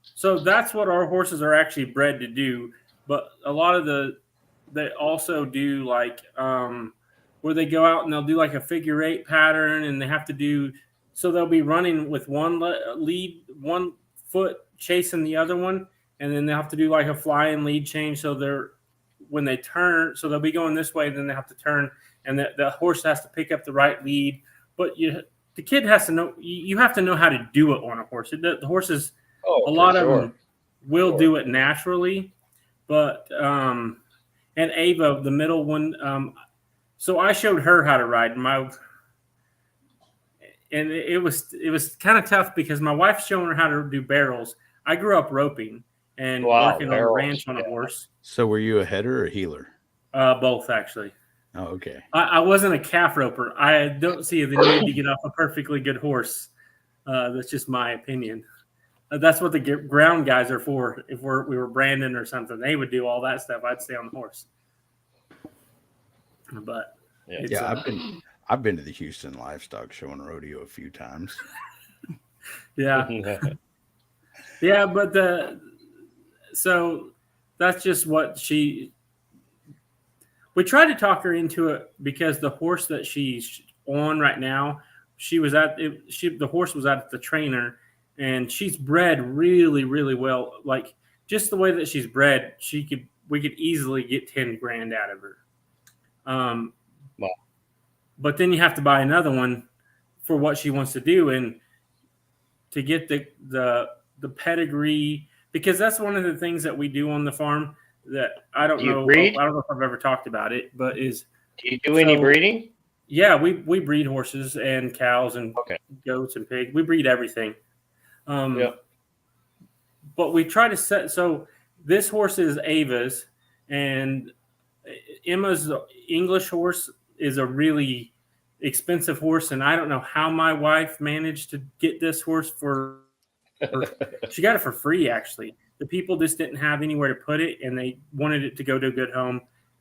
So that's what our horses are actually bred to do. But a lot of they also do like where they go out and they'll do like a figure eight pattern, and they have to do, so they'll be running with one one foot chasing the other one, and then they have to do like a flying lead change. So when they turn, so they'll be going this way, then they have to turn, and the horse has to pick up the right lead. But the kid has to know, you have to know how to do it on a horse. The horses, Oh, a lot for of sure. them will Sure. do it naturally, but and Ava, the middle one, so I showed her how to ride and it was kind of tough because my wife's showing her how to do barrels. I grew up roping and Wow, working on a barrels, ranch on a yeah. horse. So were you a header or a healer? Both actually. Oh, okay. I wasn't a calf roper. I don't see the need to get off a perfectly good horse. That's just my opinion. That's what the ground guys are for. If we were branding or something, they would do all that stuff. I'd stay on the horse. But Yeah. it's, Yeah, I've been to the Houston Livestock Show and Rodeo a few times. yeah, yeah. But so that's just what we tried to talk her into it because the horse that she's on right now, the horse was at the trainer, and she's bred really, really well. Like just the way that she's bred, we could easily get 10 grand out of her. Wow. But then you have to buy another one for what she wants to do, and to get the pedigree, because that's one of the things that we do on the farm that I don't Do you know. breed? I don't know if I've ever talked about it, but Do you do any So- breeding? yeah, we breed horses and cows and Okay. goats and pigs. We breed everything. Yeah. But we try to so this horse is Ava's, and Emma's English horse is a really expensive horse, and I don't know how my wife managed to get this horse she got it for free, actually. The people just didn't have anywhere to put it, and they wanted it to go to a good home.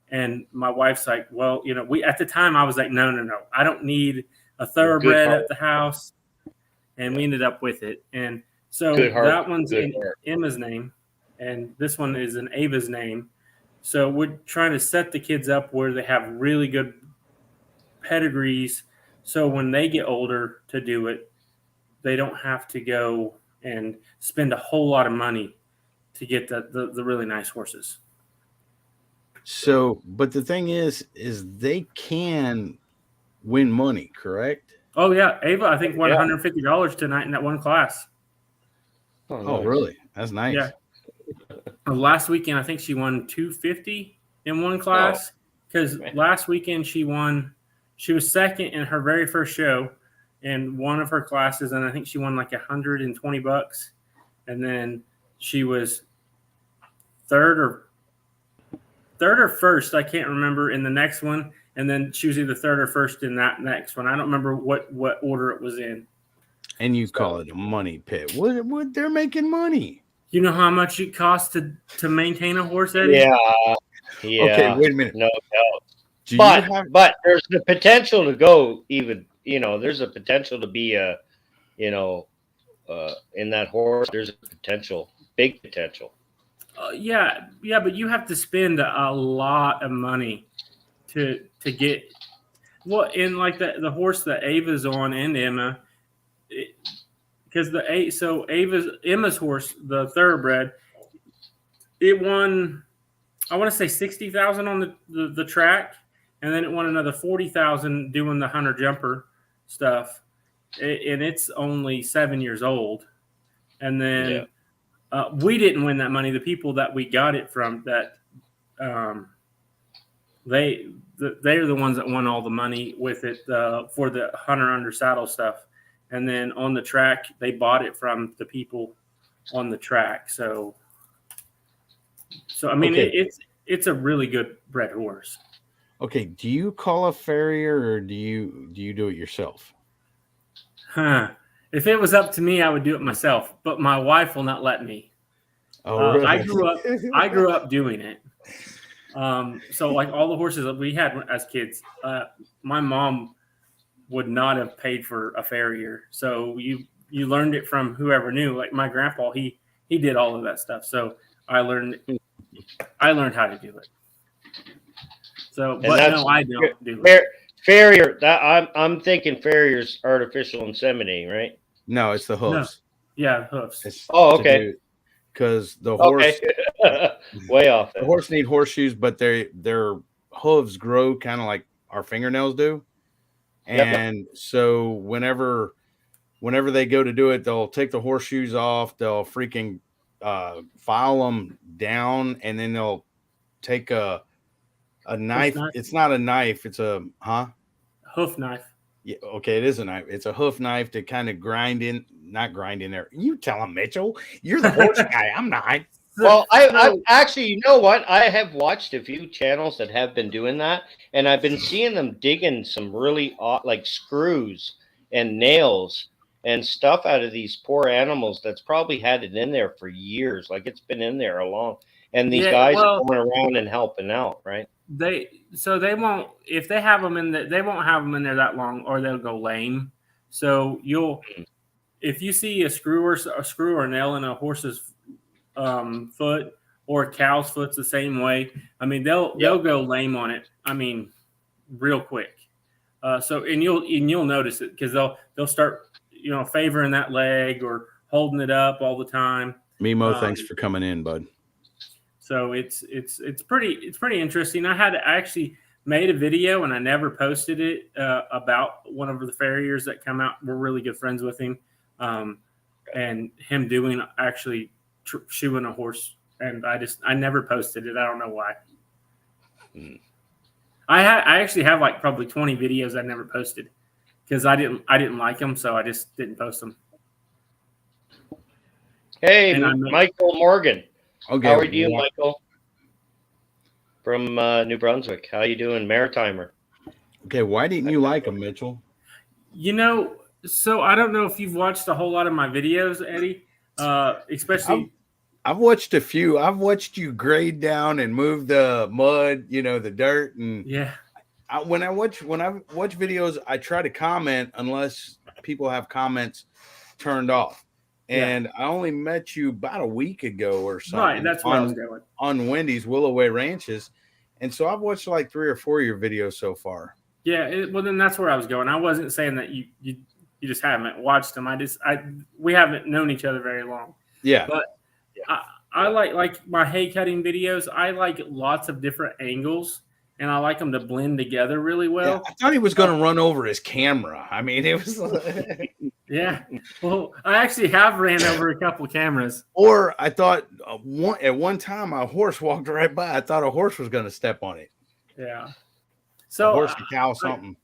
And my wife's like, well, at the time I was like, no, I don't need a thoroughbred heart. at the house. And we ended up with it. And so Good heart. that one's Good in heart. Emma's name, and this one is in Ava's name. So we're trying to set the kids up where they have really good pedigrees, so when they get older to do it, they don't have to go and spend a whole lot of money to get the really nice horses. So, but the thing is they can win money, correct? Oh yeah, Ava, I think won Yeah. $150 tonight in that one class. Oh, nice. really? That's nice. Yeah. Last weekend, I think she won $250 in one class, because man. last weekend she she was second in her very first show in one of her classes, and I think she won like $120. And then she was third or first, I can't remember, in the next one. And then she was either third or first in that next one. I don't remember what order it was in. And you call it a money pit. What they're making money. You know how much it costs to maintain a horse, Eddie? Yeah. Yeah. Okay, wait a minute. No doubt. Do you But have but there's the potential to go even. There's a potential to be in that horse. There's a potential, big potential. Yeah, but you have to spend a lot of money to get in like the horse that Ava's on and Emma, because Emma's horse, the thoroughbred, it won, I want to say 60,000 on the track, and then it won another 40,000 doing the hunter jumper stuff, and it's only 7 years old, and then. We didn't win that money. The people that we got it from, that they're the ones that won all the money with it for the hunter under saddle stuff. And then on the track, they bought it from the people on the track. So I mean, Okay. it's a really good bred horse. Okay, do you call a farrier or do you do it yourself? If it was up to me, I would do it myself, but my wife will not let me. Oh, I grew up doing it. So like all the horses that we had as kids, my mom would not have paid for a farrier. So you learned it from whoever knew. Like my grandpa, he did all of that stuff. So I learned how to do it. So, And but that's- no, I don't do it. Farrier. I'm thinking farrier's artificial inseminating, right? No, it's the hooves. Yeah, hoofs. It's Oh, okay. Because the horse, Okay. Way off. the horse need horseshoes, but their hooves grow kind of like our fingernails do, Yep. and so whenever they go to do it, they'll take the horseshoes off, they'll freaking file them down, and then they'll take a knife. knife? It's not a knife. It's a Hoof knife. Yeah, okay, it is a knife. It's a hoof knife to kind of not grind in there. You tell him, Mitchell. You're the horse guy. I'm not. Well, I actually, you know what? I have watched a few channels that have been doing that, and I've been seeing them digging some really odd, like screws and nails and stuff out of these poor animals that's probably had it in there for years. Like it's been in there a long. And these guys are going around and helping out, right? They won't, if they have them in there, they won't have them in there that long, or they'll go lame. So if you see a screw or a nail in a horse's foot, or a cow's foot's the same way. I mean, they'll go lame on it. I mean, real quick. And you'll notice it because they'll start favoring that leg or holding it up all the time. Mimo, thanks for coming in, bud. So it's pretty interesting. I actually made a video and I never posted it about one of the farriers that come out. We're really good friends with him, and him doing actually shoeing a horse. And I never posted it. I don't know why. I actually have like probably 20 videos I never posted because I didn't like them, so I just didn't post them. Hey, Michael Morgan. Okay, how are you, Michael? From New Brunswick. How you doing, Maritimer? Okay, why didn't you like him, Mitchell? So I don't know if you've watched a whole lot of my videos, Eddie. Especially, I've watched a few. I've watched you grade down and move the mud, the dirt, and yeah. When I watch videos, I try to comment unless people have comments turned off. And I only met you about a week ago or something. Right, that's where I was going. On Wendy's Willow Way Ranches. And so I've watched like 3 or 4 of your videos so far. Yeah, well then that's where I was going. I wasn't saying that you just haven't watched them. We haven't known each other very long. Yeah. But I like my hay cutting videos. I like lots of different angles, and I like them to blend together really well. Yeah, I thought he was going to run over his camera. I mean, it was like... Yeah. Well, I actually have ran over a couple of cameras. Or I thought at one time a horse walked right by. I thought a horse was going to step on it. Yeah. So a horse, a cow, something.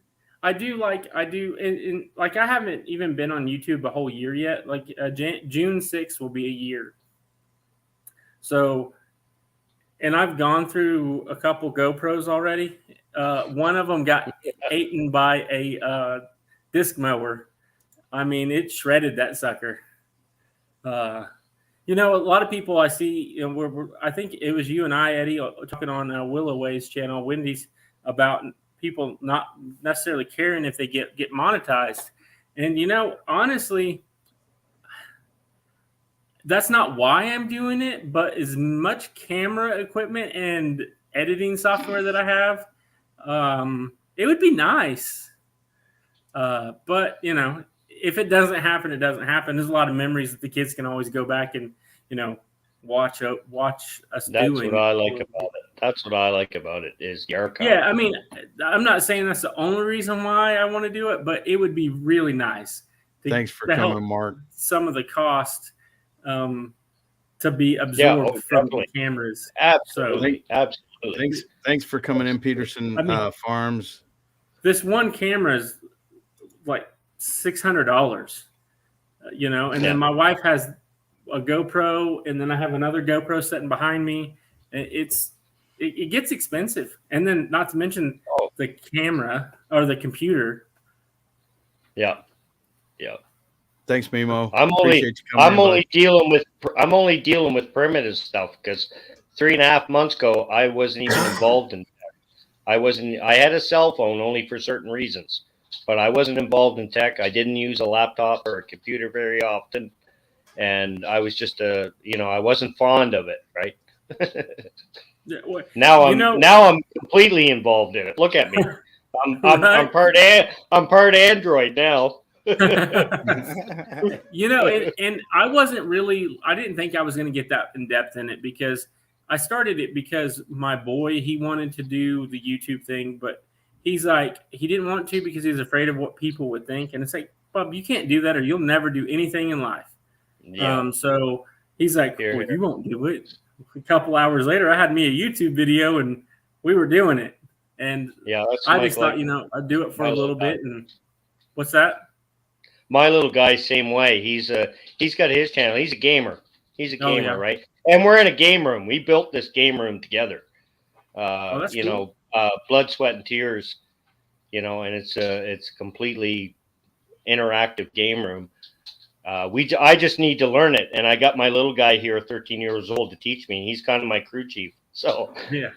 I do, and like I haven't even been on YouTube a whole year yet. Like June 6th will be a year. So, and I've gone through a couple GoPros already. One of them got eaten by a disc mower. I mean, it shredded that sucker. You know, a lot of people I see, you know, I think it was you and I, Eddie, talking on Willoway's channel, Wendy's, about people not necessarily caring if they get monetized. And, you know, honestly, that's not why I'm doing it, but as much camera equipment and editing software that I have, it would be nice. But, you know, if it doesn't happen, it doesn't happen. There's a lot of memories that the kids can always go back and, you know, watch us That's doing. what I like about it. That's what I like about it is the archive. Yeah, I mean, I'm not saying that's the only reason why I want to do it, but it would be really nice. Thanks for to help coming, Mark. some of the cost to be absorbed from the definitely. cameras. Absolutely. Absolutely. Thanks for coming in, Peterson I mean, Farms. This one camera is like $600, you know, and then my wife has a GoPro, and then I have another GoPro sitting behind me. It gets expensive, and then not to mention the camera or the computer. Yeah. Yeah. Thanks, Mimo. I'm only dealing with primitive stuff because 3.5 months ago I wasn't even involved in tech. I had a cell phone only for certain reasons, but I wasn't involved in tech. I didn't use a laptop or a computer very often, and I was just I wasn't fond of it, right? Now I'm completely involved in it. Look at me. I'm part Android now. You know, and I didn't think I was going to get that in depth in it, because I started it because my boy, he wanted to do the YouTube thing, but he's like, he didn't want to because he's afraid of what people would think. And it's like, Bub, you can't do that or you'll never do anything in life. Yeah. So he's like, well, you won't do it. A couple hours later, I had me a YouTube video and we were doing it. And I just thought, I'd do it for a little bit. And what's that? My little guy's same way. He's got his channel. He's a gamer. Right? And we're in a game room. We built this game room together. That's cool. Blood, sweat, and tears. And it's a completely interactive game room. I just need to learn it, and I got my little guy here, 13 years old, to teach me. He's kind of my crew chief. So yeah.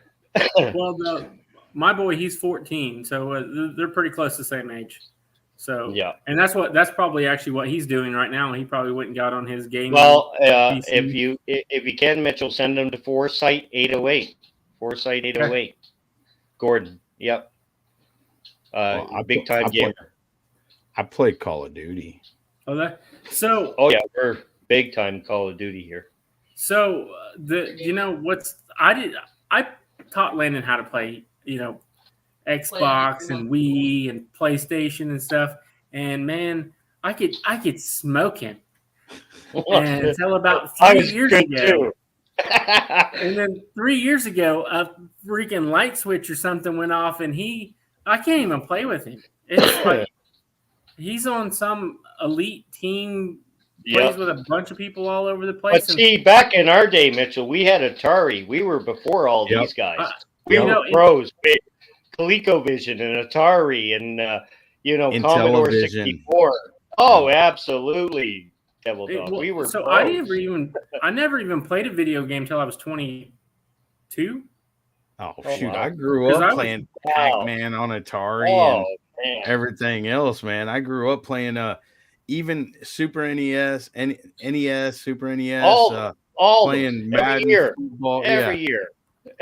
Well, my boy, he's 14, so they're pretty close to the same age. So yeah, and that's probably actually what he's doing right now. He probably went and got on his game. Well, if you can, Mitchell, send him to Foresight 808. Foresight 808. Gordon. Yep. A big time gamer. I play Call of Duty. Oh, so. Oh yeah, we're big time Call of Duty here. So I taught Landon how to play, Xbox and Wii and PlayStation and stuff. And man, I could smoke him. And until about 3 years ago. And then 3 years ago, a freaking light switch or something went off, and I can't even play with him. It's like he's on some elite team, plays with a bunch of people all over the place. But see, back in our day, Mitchell, we had Atari. We were before all these guys. We were pros. ColecoVision and Atari and Commodore 64. Oh, absolutely, Devil Dog. We were so pros. I never even played a video game till I was 22. Oh shoot! Wow. I grew up playing Pac-Man on Atari and everything else, man. I grew up playing even Super NES, NES, Super NES, all playing Madden football. Every year.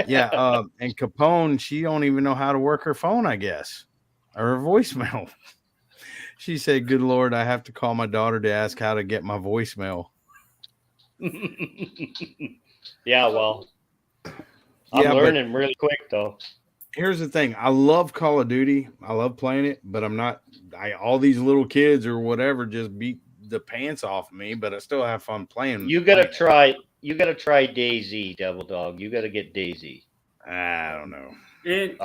Yeah, and Capone, she don't even know how to work her phone, I guess, or her voicemail. She said, "Good Lord, I have to call my daughter to ask how to get my voicemail." Yeah, well, I'm learning really quick though. Here's the thing: I love Call of Duty. I love playing it, but I'm not. All these little kids or whatever just beat the pants off me, but I still have fun playing. You gotta try DayZ, Devil Dog. You gotta get DayZ. I don't know. And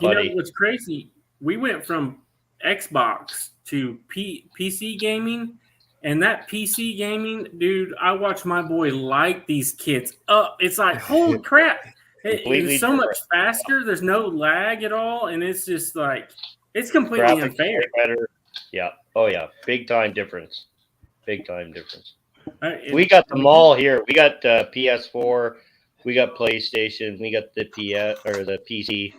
buddy, what's crazy? We went from Xbox to PC gaming, and that PC gaming, dude, I watch my boy light these kids up. It's like, holy crap. Completely It's so much different. faster. There's no lag at all. And it's just like, it's completely Graphics unfair. way better. Yeah. Oh yeah. Big time difference. Big time difference. We got them all here. We got PS4. We got PlayStation. We got the PS or the PC.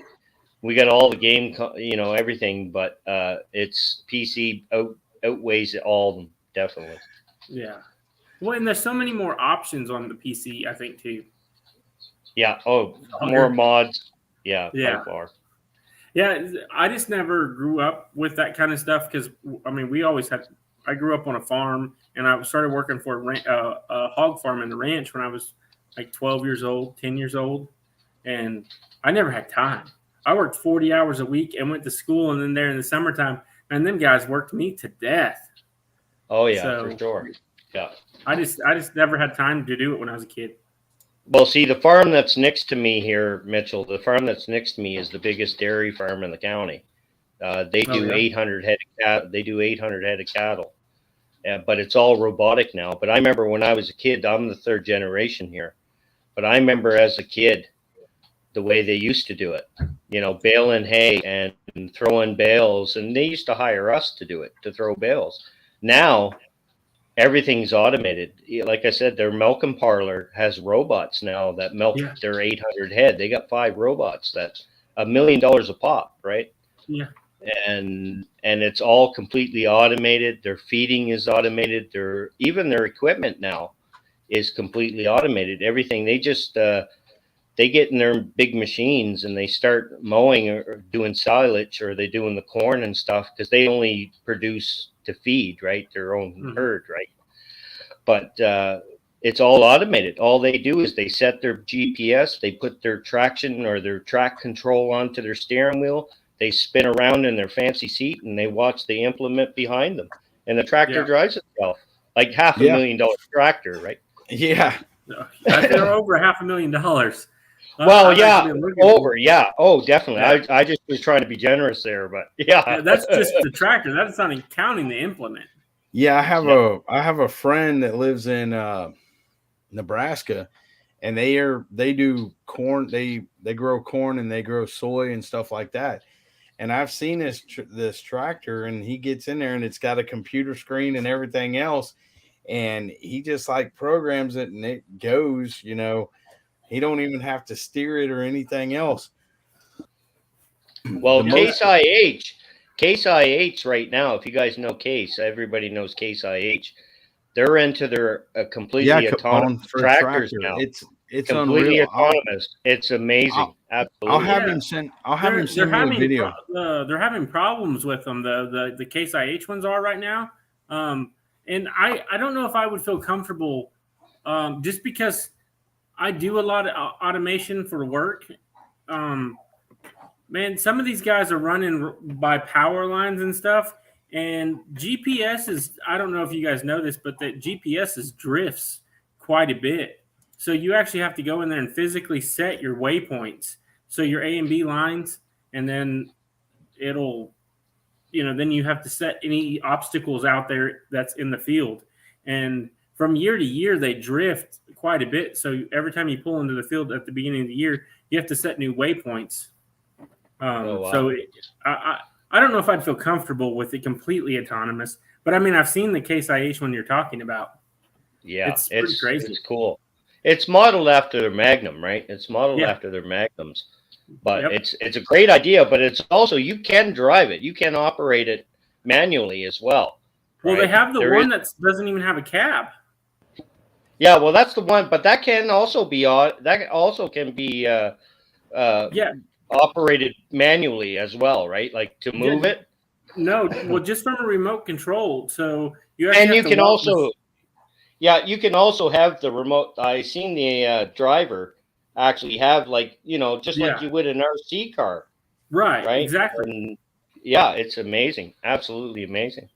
We got all the game, everything. But it's PC outweighs all of them, definitely. Yeah. Well, and there's so many more options on the PC, I think, too. Yeah. Oh, more mods. Yeah. Yeah. By far. Yeah, I just never grew up with that kind of stuff because, I mean, I grew up on a farm, and I started working for a hog farm in the ranch when I was like 12 years old, 10 years old, and I never had time. I worked 40 hours a week and went to school, and then there in the summertime, and them guys worked me to death. Oh yeah, So, for sure. Yeah. I just never had time to do it when I was a kid. Well, see, the farm that's next to me here, Mitchell, the farm that's next to me is the biggest dairy farm in the county. They do 800 head of cattle. They do 800 head of cattle, but it's all robotic now. But I remember when I was a kid, I'm the third generation here, but I remember as a kid, the way they used to do it, baling hay and throwing bales, and they used to hire us to do it, to throw bales. Now, everything's automated. Like I said, their milking parlor has robots now that milk their 800 head. They got 5 robots that's $1 million a pop, right? Yeah. And it's all completely automated. Their feeding is automated. Even their equipment now is completely automated. Everything they just they get in their big machines and they start mowing or doing silage, or they doing the corn and stuff, because they only produce to feed, right? Their own herd, right? But it's all automated. All they do is they set their GPS, they put their traction or their track control onto their steering wheel, they spin around in their fancy seat, and they watch the implement behind them, and the tractor drives itself, like $500,000 tractor, right? Yeah. They're over $500,000. Well, yeah, over, yeah. Oh, definitely. Yeah. I just was trying to be generous there, but yeah. That's just the tractor. That's not even counting the implement. Yeah, I have a friend that lives in Nebraska, and they do corn. They grow corn and they grow soy and stuff like that. And I've seen this tractor, and he gets in there, and it's got a computer screen and everything else, and he just like programs it, and it goes. He don't even have to steer it or anything else. Well, Case IH right now, if you guys know Case, everybody knows Case IH. They're into their completely autonomous tractors now. It's completely autonomous. It's amazing. Absolutely. I'll have him send me a video. They're having problems with them. The Case IH ones are right now. And I don't know if I would feel comfortable just because I do a lot of automation for work. Man, some of these guys are running by power lines and stuff. And GPS I don't know if you guys know this, but the GPS drifts quite a bit. So you actually have to go in there and physically set your waypoints. So your A and B lines, and then it'll, then you have to set any obstacles out there that's in the field. And from year to year, they drift quite a bit. So every time you pull into the field at the beginning of the year, you have to set new waypoints. Wow. So I don't know if I'd feel comfortable with it completely autonomous, but I mean, I've seen the Case IH one you're talking about. Yeah, it's pretty crazy. It's cool. It's modeled after their Magnum, right? It's modeled after their Magnums, but it's a great idea. But it's also, you can drive it, you can operate it manually as well. Well, right? They have the one that doesn't even have a cab. Yeah, well, that's the one, but that can also be operated manually as well, right? Like to move it. No, well, just from a remote control. So you can also have the remote. I seen the driver actually have like just like you would an RC car. Right. Exactly. And yeah, it's amazing, absolutely amazing.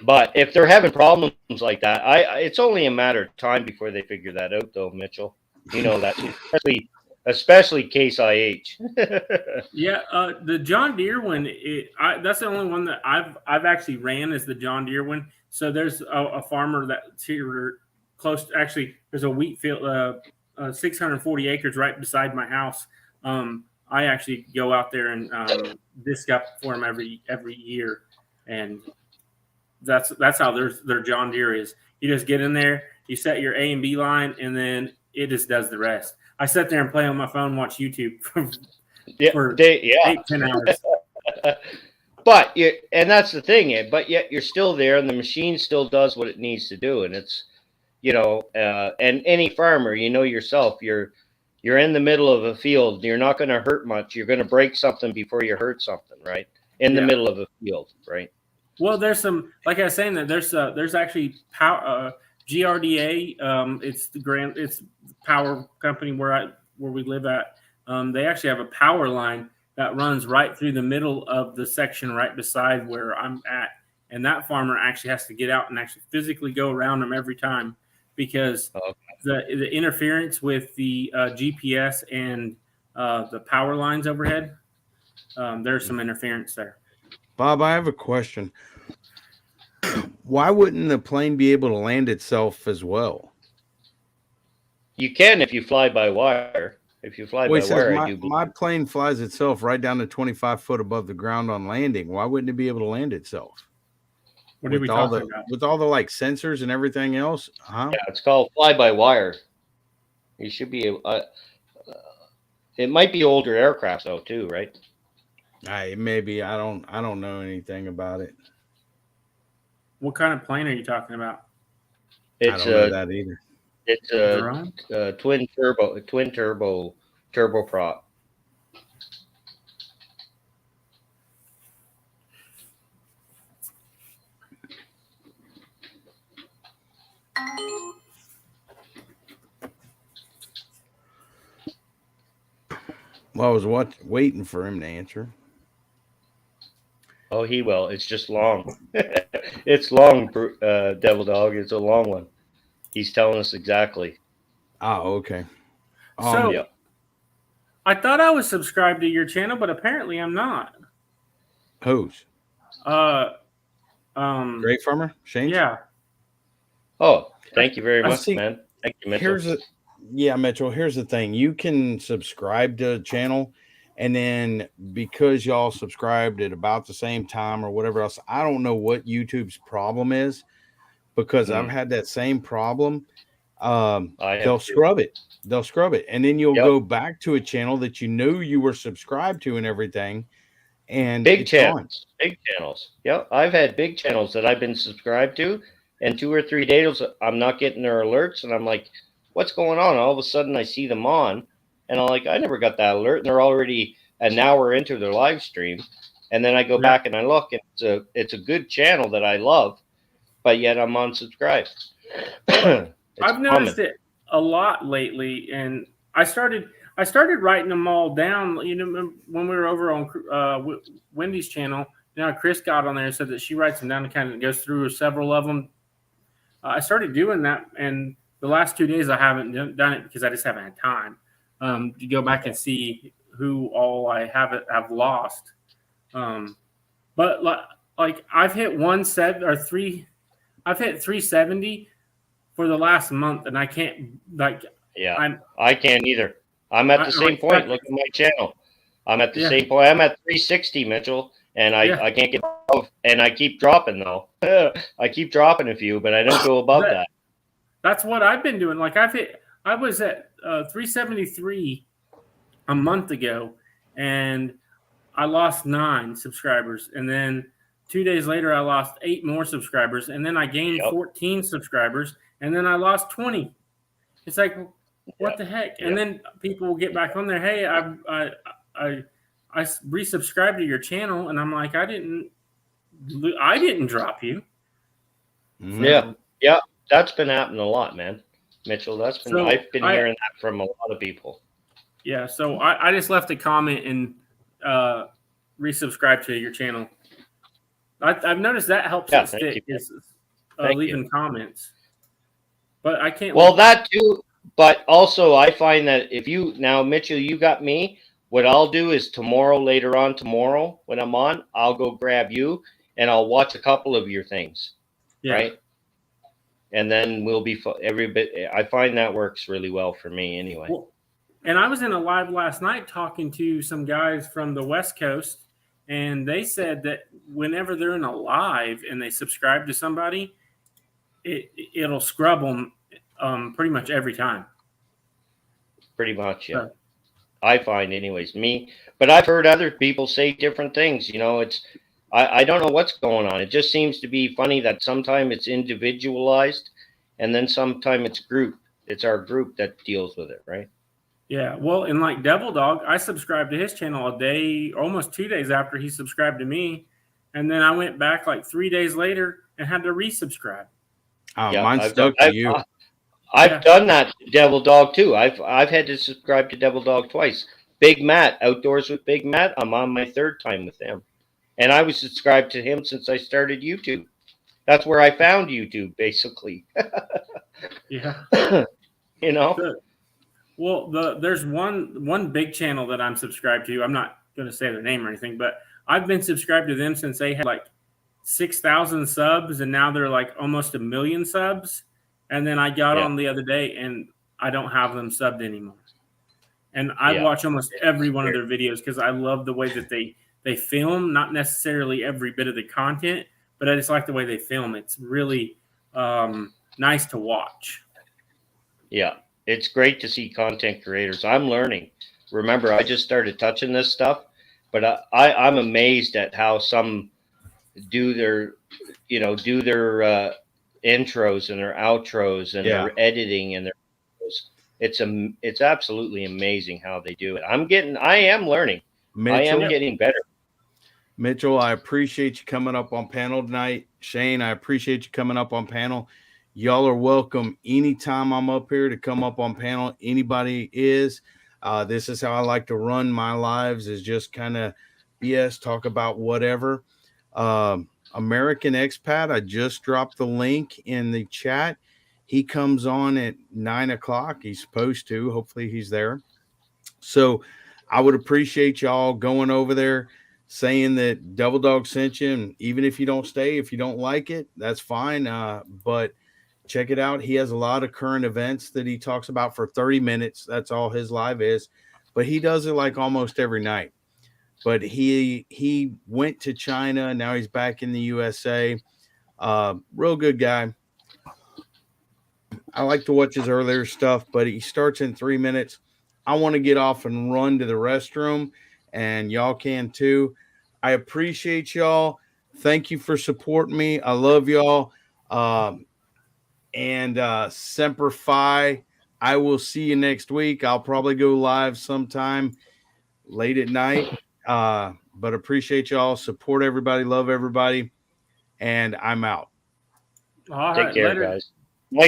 But if they're having problems like that, it's only a matter of time before they figure that out, though, Mitchell. You know that, especially Case IH. Yeah, the John Deere one. That's the only one that I've actually ran is the John Deere one. So there's a farmer that's here close. Actually, there's a wheat field, 640 acres right beside my house. I actually go out there and disc up for them every year, and that's how their John Deere is. You just get in there, you set your A and B line, and then it just does the rest. I sit there and play on my phone, watch YouTube for Yeah, for yeah. 8-10 hours. But and that's the thing. But yet you're still there, and the machine still does what it needs to do. And it's, and any farmer, yourself, you're in the middle of a field. You're not going to hurt much. You're going to break something before you hurt something, right? In the middle of a field, right? Well, there's some, like I was saying, that there's actually power. GRDA, it's the power company where we live at. They actually have a power line that runs right through the middle of the section right beside where I'm at, and that farmer actually has to get out and actually physically go around them every time because the interference with the GPS and the power lines overhead. There's some interference there. Bob, I have a question. Why wouldn't the plane be able to land itself as well? You can if you fly by wire. If you fly by wire, I do believe. My plane flies itself right down to 25 foot above the ground on landing. Why wouldn't it be able to land itself? What are we talking about? With all the like sensors and everything else? Huh? Yeah, it's called fly by wire. You should be able. It might be older aircraft though too, right? Maybe I don't know anything about it. What kind of plane are you talking about? It's I don't know that either. It's a twin turboprop. Well, I was waiting for him to answer. Oh, he will. It's just long. It's long, Devil Dog. It's a long one. He's telling us exactly. Oh, okay. So, yeah. I thought I was subscribed to your channel, but apparently I'm not. Whose? Great Farmer? Shane? Yeah. Oh, thank you very I much, see. man. Thank you, Mitchell. Mitchell, here's the thing. You can subscribe to a channel, and then because y'all subscribed at about the same time or whatever else, I don't know what YouTube's problem is because I've had that same problem. They'll scrub it. They'll scrub it. And then you'll go back to a channel that you knew you were subscribed to and everything. And big channels. Yeah, I've had big channels that I've been subscribed to, and 2 or 3 days I'm not getting their alerts, and I'm like, what's going on? All of a sudden I see them on, and I'm like, I never got that alert, and they're already an hour into their live stream. And then I go back and I look, and it's a good channel that I love, but yet I'm unsubscribed. I've noticed it a lot lately, and I started writing them all down. When we were over on Wendy's channel, Chris got on there and said that she writes them down and kind of goes through several of them. I started doing that, and the last 2 days I haven't done it because I just haven't had time to go back and see who all I have lost. But like I've hit 370 for the last month, and I can't I can't either. I'm at the same point. Look at my channel. I'm at the same point. I'm at 360, Mitchell, and I can't get above, and I keep dropping though. I keep dropping a few, but I don't go above that. That's what I've been doing. Like I was at 373 a month ago, and I lost 9 subscribers, and then 2 days later I lost 8 more subscribers, and then I gained 14 subscribers, and then I lost 20. It's like, what the heck? And then people will get back on there. Hey, I resubscribed to your channel, and I'm like, I didn't drop you. Mm-hmm. Yeah. That's been happening a lot, man. Mitchell, I've been hearing that from a lot of people. Yeah, so I just left a comment and resubscribe to your channel. I've noticed that helps it stick. Leaving comments, but I can't. Well, that too. But also, I find that if you now, Mitchell, you got me. What I'll do is later on tomorrow, when I'm on, I'll go grab you and I'll watch a couple of your things, Yeah. right? And then we'll be every bit. I find that works really well for me anyway. Well, and I was in a live last night talking to some guys from the West Coast, and they said that whenever they're in a live and they subscribe to somebody, it'll scrub them pretty much every time. Pretty much, yeah. So, I find, anyways, but I've heard other people say different things. You know, I don't know what's going on. It just seems to be funny that sometimes it's individualized, and then sometimes it's group. It's our group that deals with it, right? yeah. Well, and like Devil Dog, I subscribed to his channel a day, almost 2 days after he subscribed to me, and then I went back like 3 days later and had to resubscribe. Oh, Yeah, mine's stuck to you. I've done that to Devil Dog too. I've had to subscribe to Devil Dog twice. Big Matt, Outdoors with Big Matt. I'm on my third time with them, and I was subscribed to him since I started YouTube. That's where I found YouTube, basically. Yeah. You know. Good. Well, there's one big channel that I'm subscribed to. I'm not going to say their name or anything, but I've been subscribed to them since they had like 6,000 subs, and now they're like almost 1 million subs. And then I got on the other day, and I don't have them subbed anymore. And I watch almost every one of their videos because I love the way that they film, not necessarily every bit of the content, but I just like the way they film. It's really nice to watch. Yeah, it's great to see content creators. I'm learning. Remember, I just started touching this stuff, but I'm amazed at how some do their intros and their outros and their editing and their videos. It's absolutely amazing how they do it. I am learning. I am getting better. Mitchell, I appreciate you coming up on panel tonight. Shane, I appreciate you coming up on panel. Y'all are welcome anytime I'm up here to come up on panel. Anybody is. This is how I like to run my lives, is just kind of BS, talk about whatever. American Expat, I just dropped the link in the chat. He comes on at 9 o'clock. He's supposed to. Hopefully he's there. So I would appreciate y'all going over there, saying that Devil Dog sent you. And even if you don't stay, if you don't like it, that's fine. But check it out. He has a lot of current events that he talks about for 30 minutes. That's all his live is. But he does it like almost every night. But he went to China. Now he's back in the USA. Real good guy. I like to watch his earlier stuff, but he starts in 3 minutes. I want to get off and run to the restroom, and y'all can too. I appreciate y'all. Thank you for supporting me. I love y'all. And Semper Fi. I will see you next week. I'll probably go live sometime late at night. But appreciate y'all. Support everybody. Love everybody. And I'm out. All Take right, care, later. guys.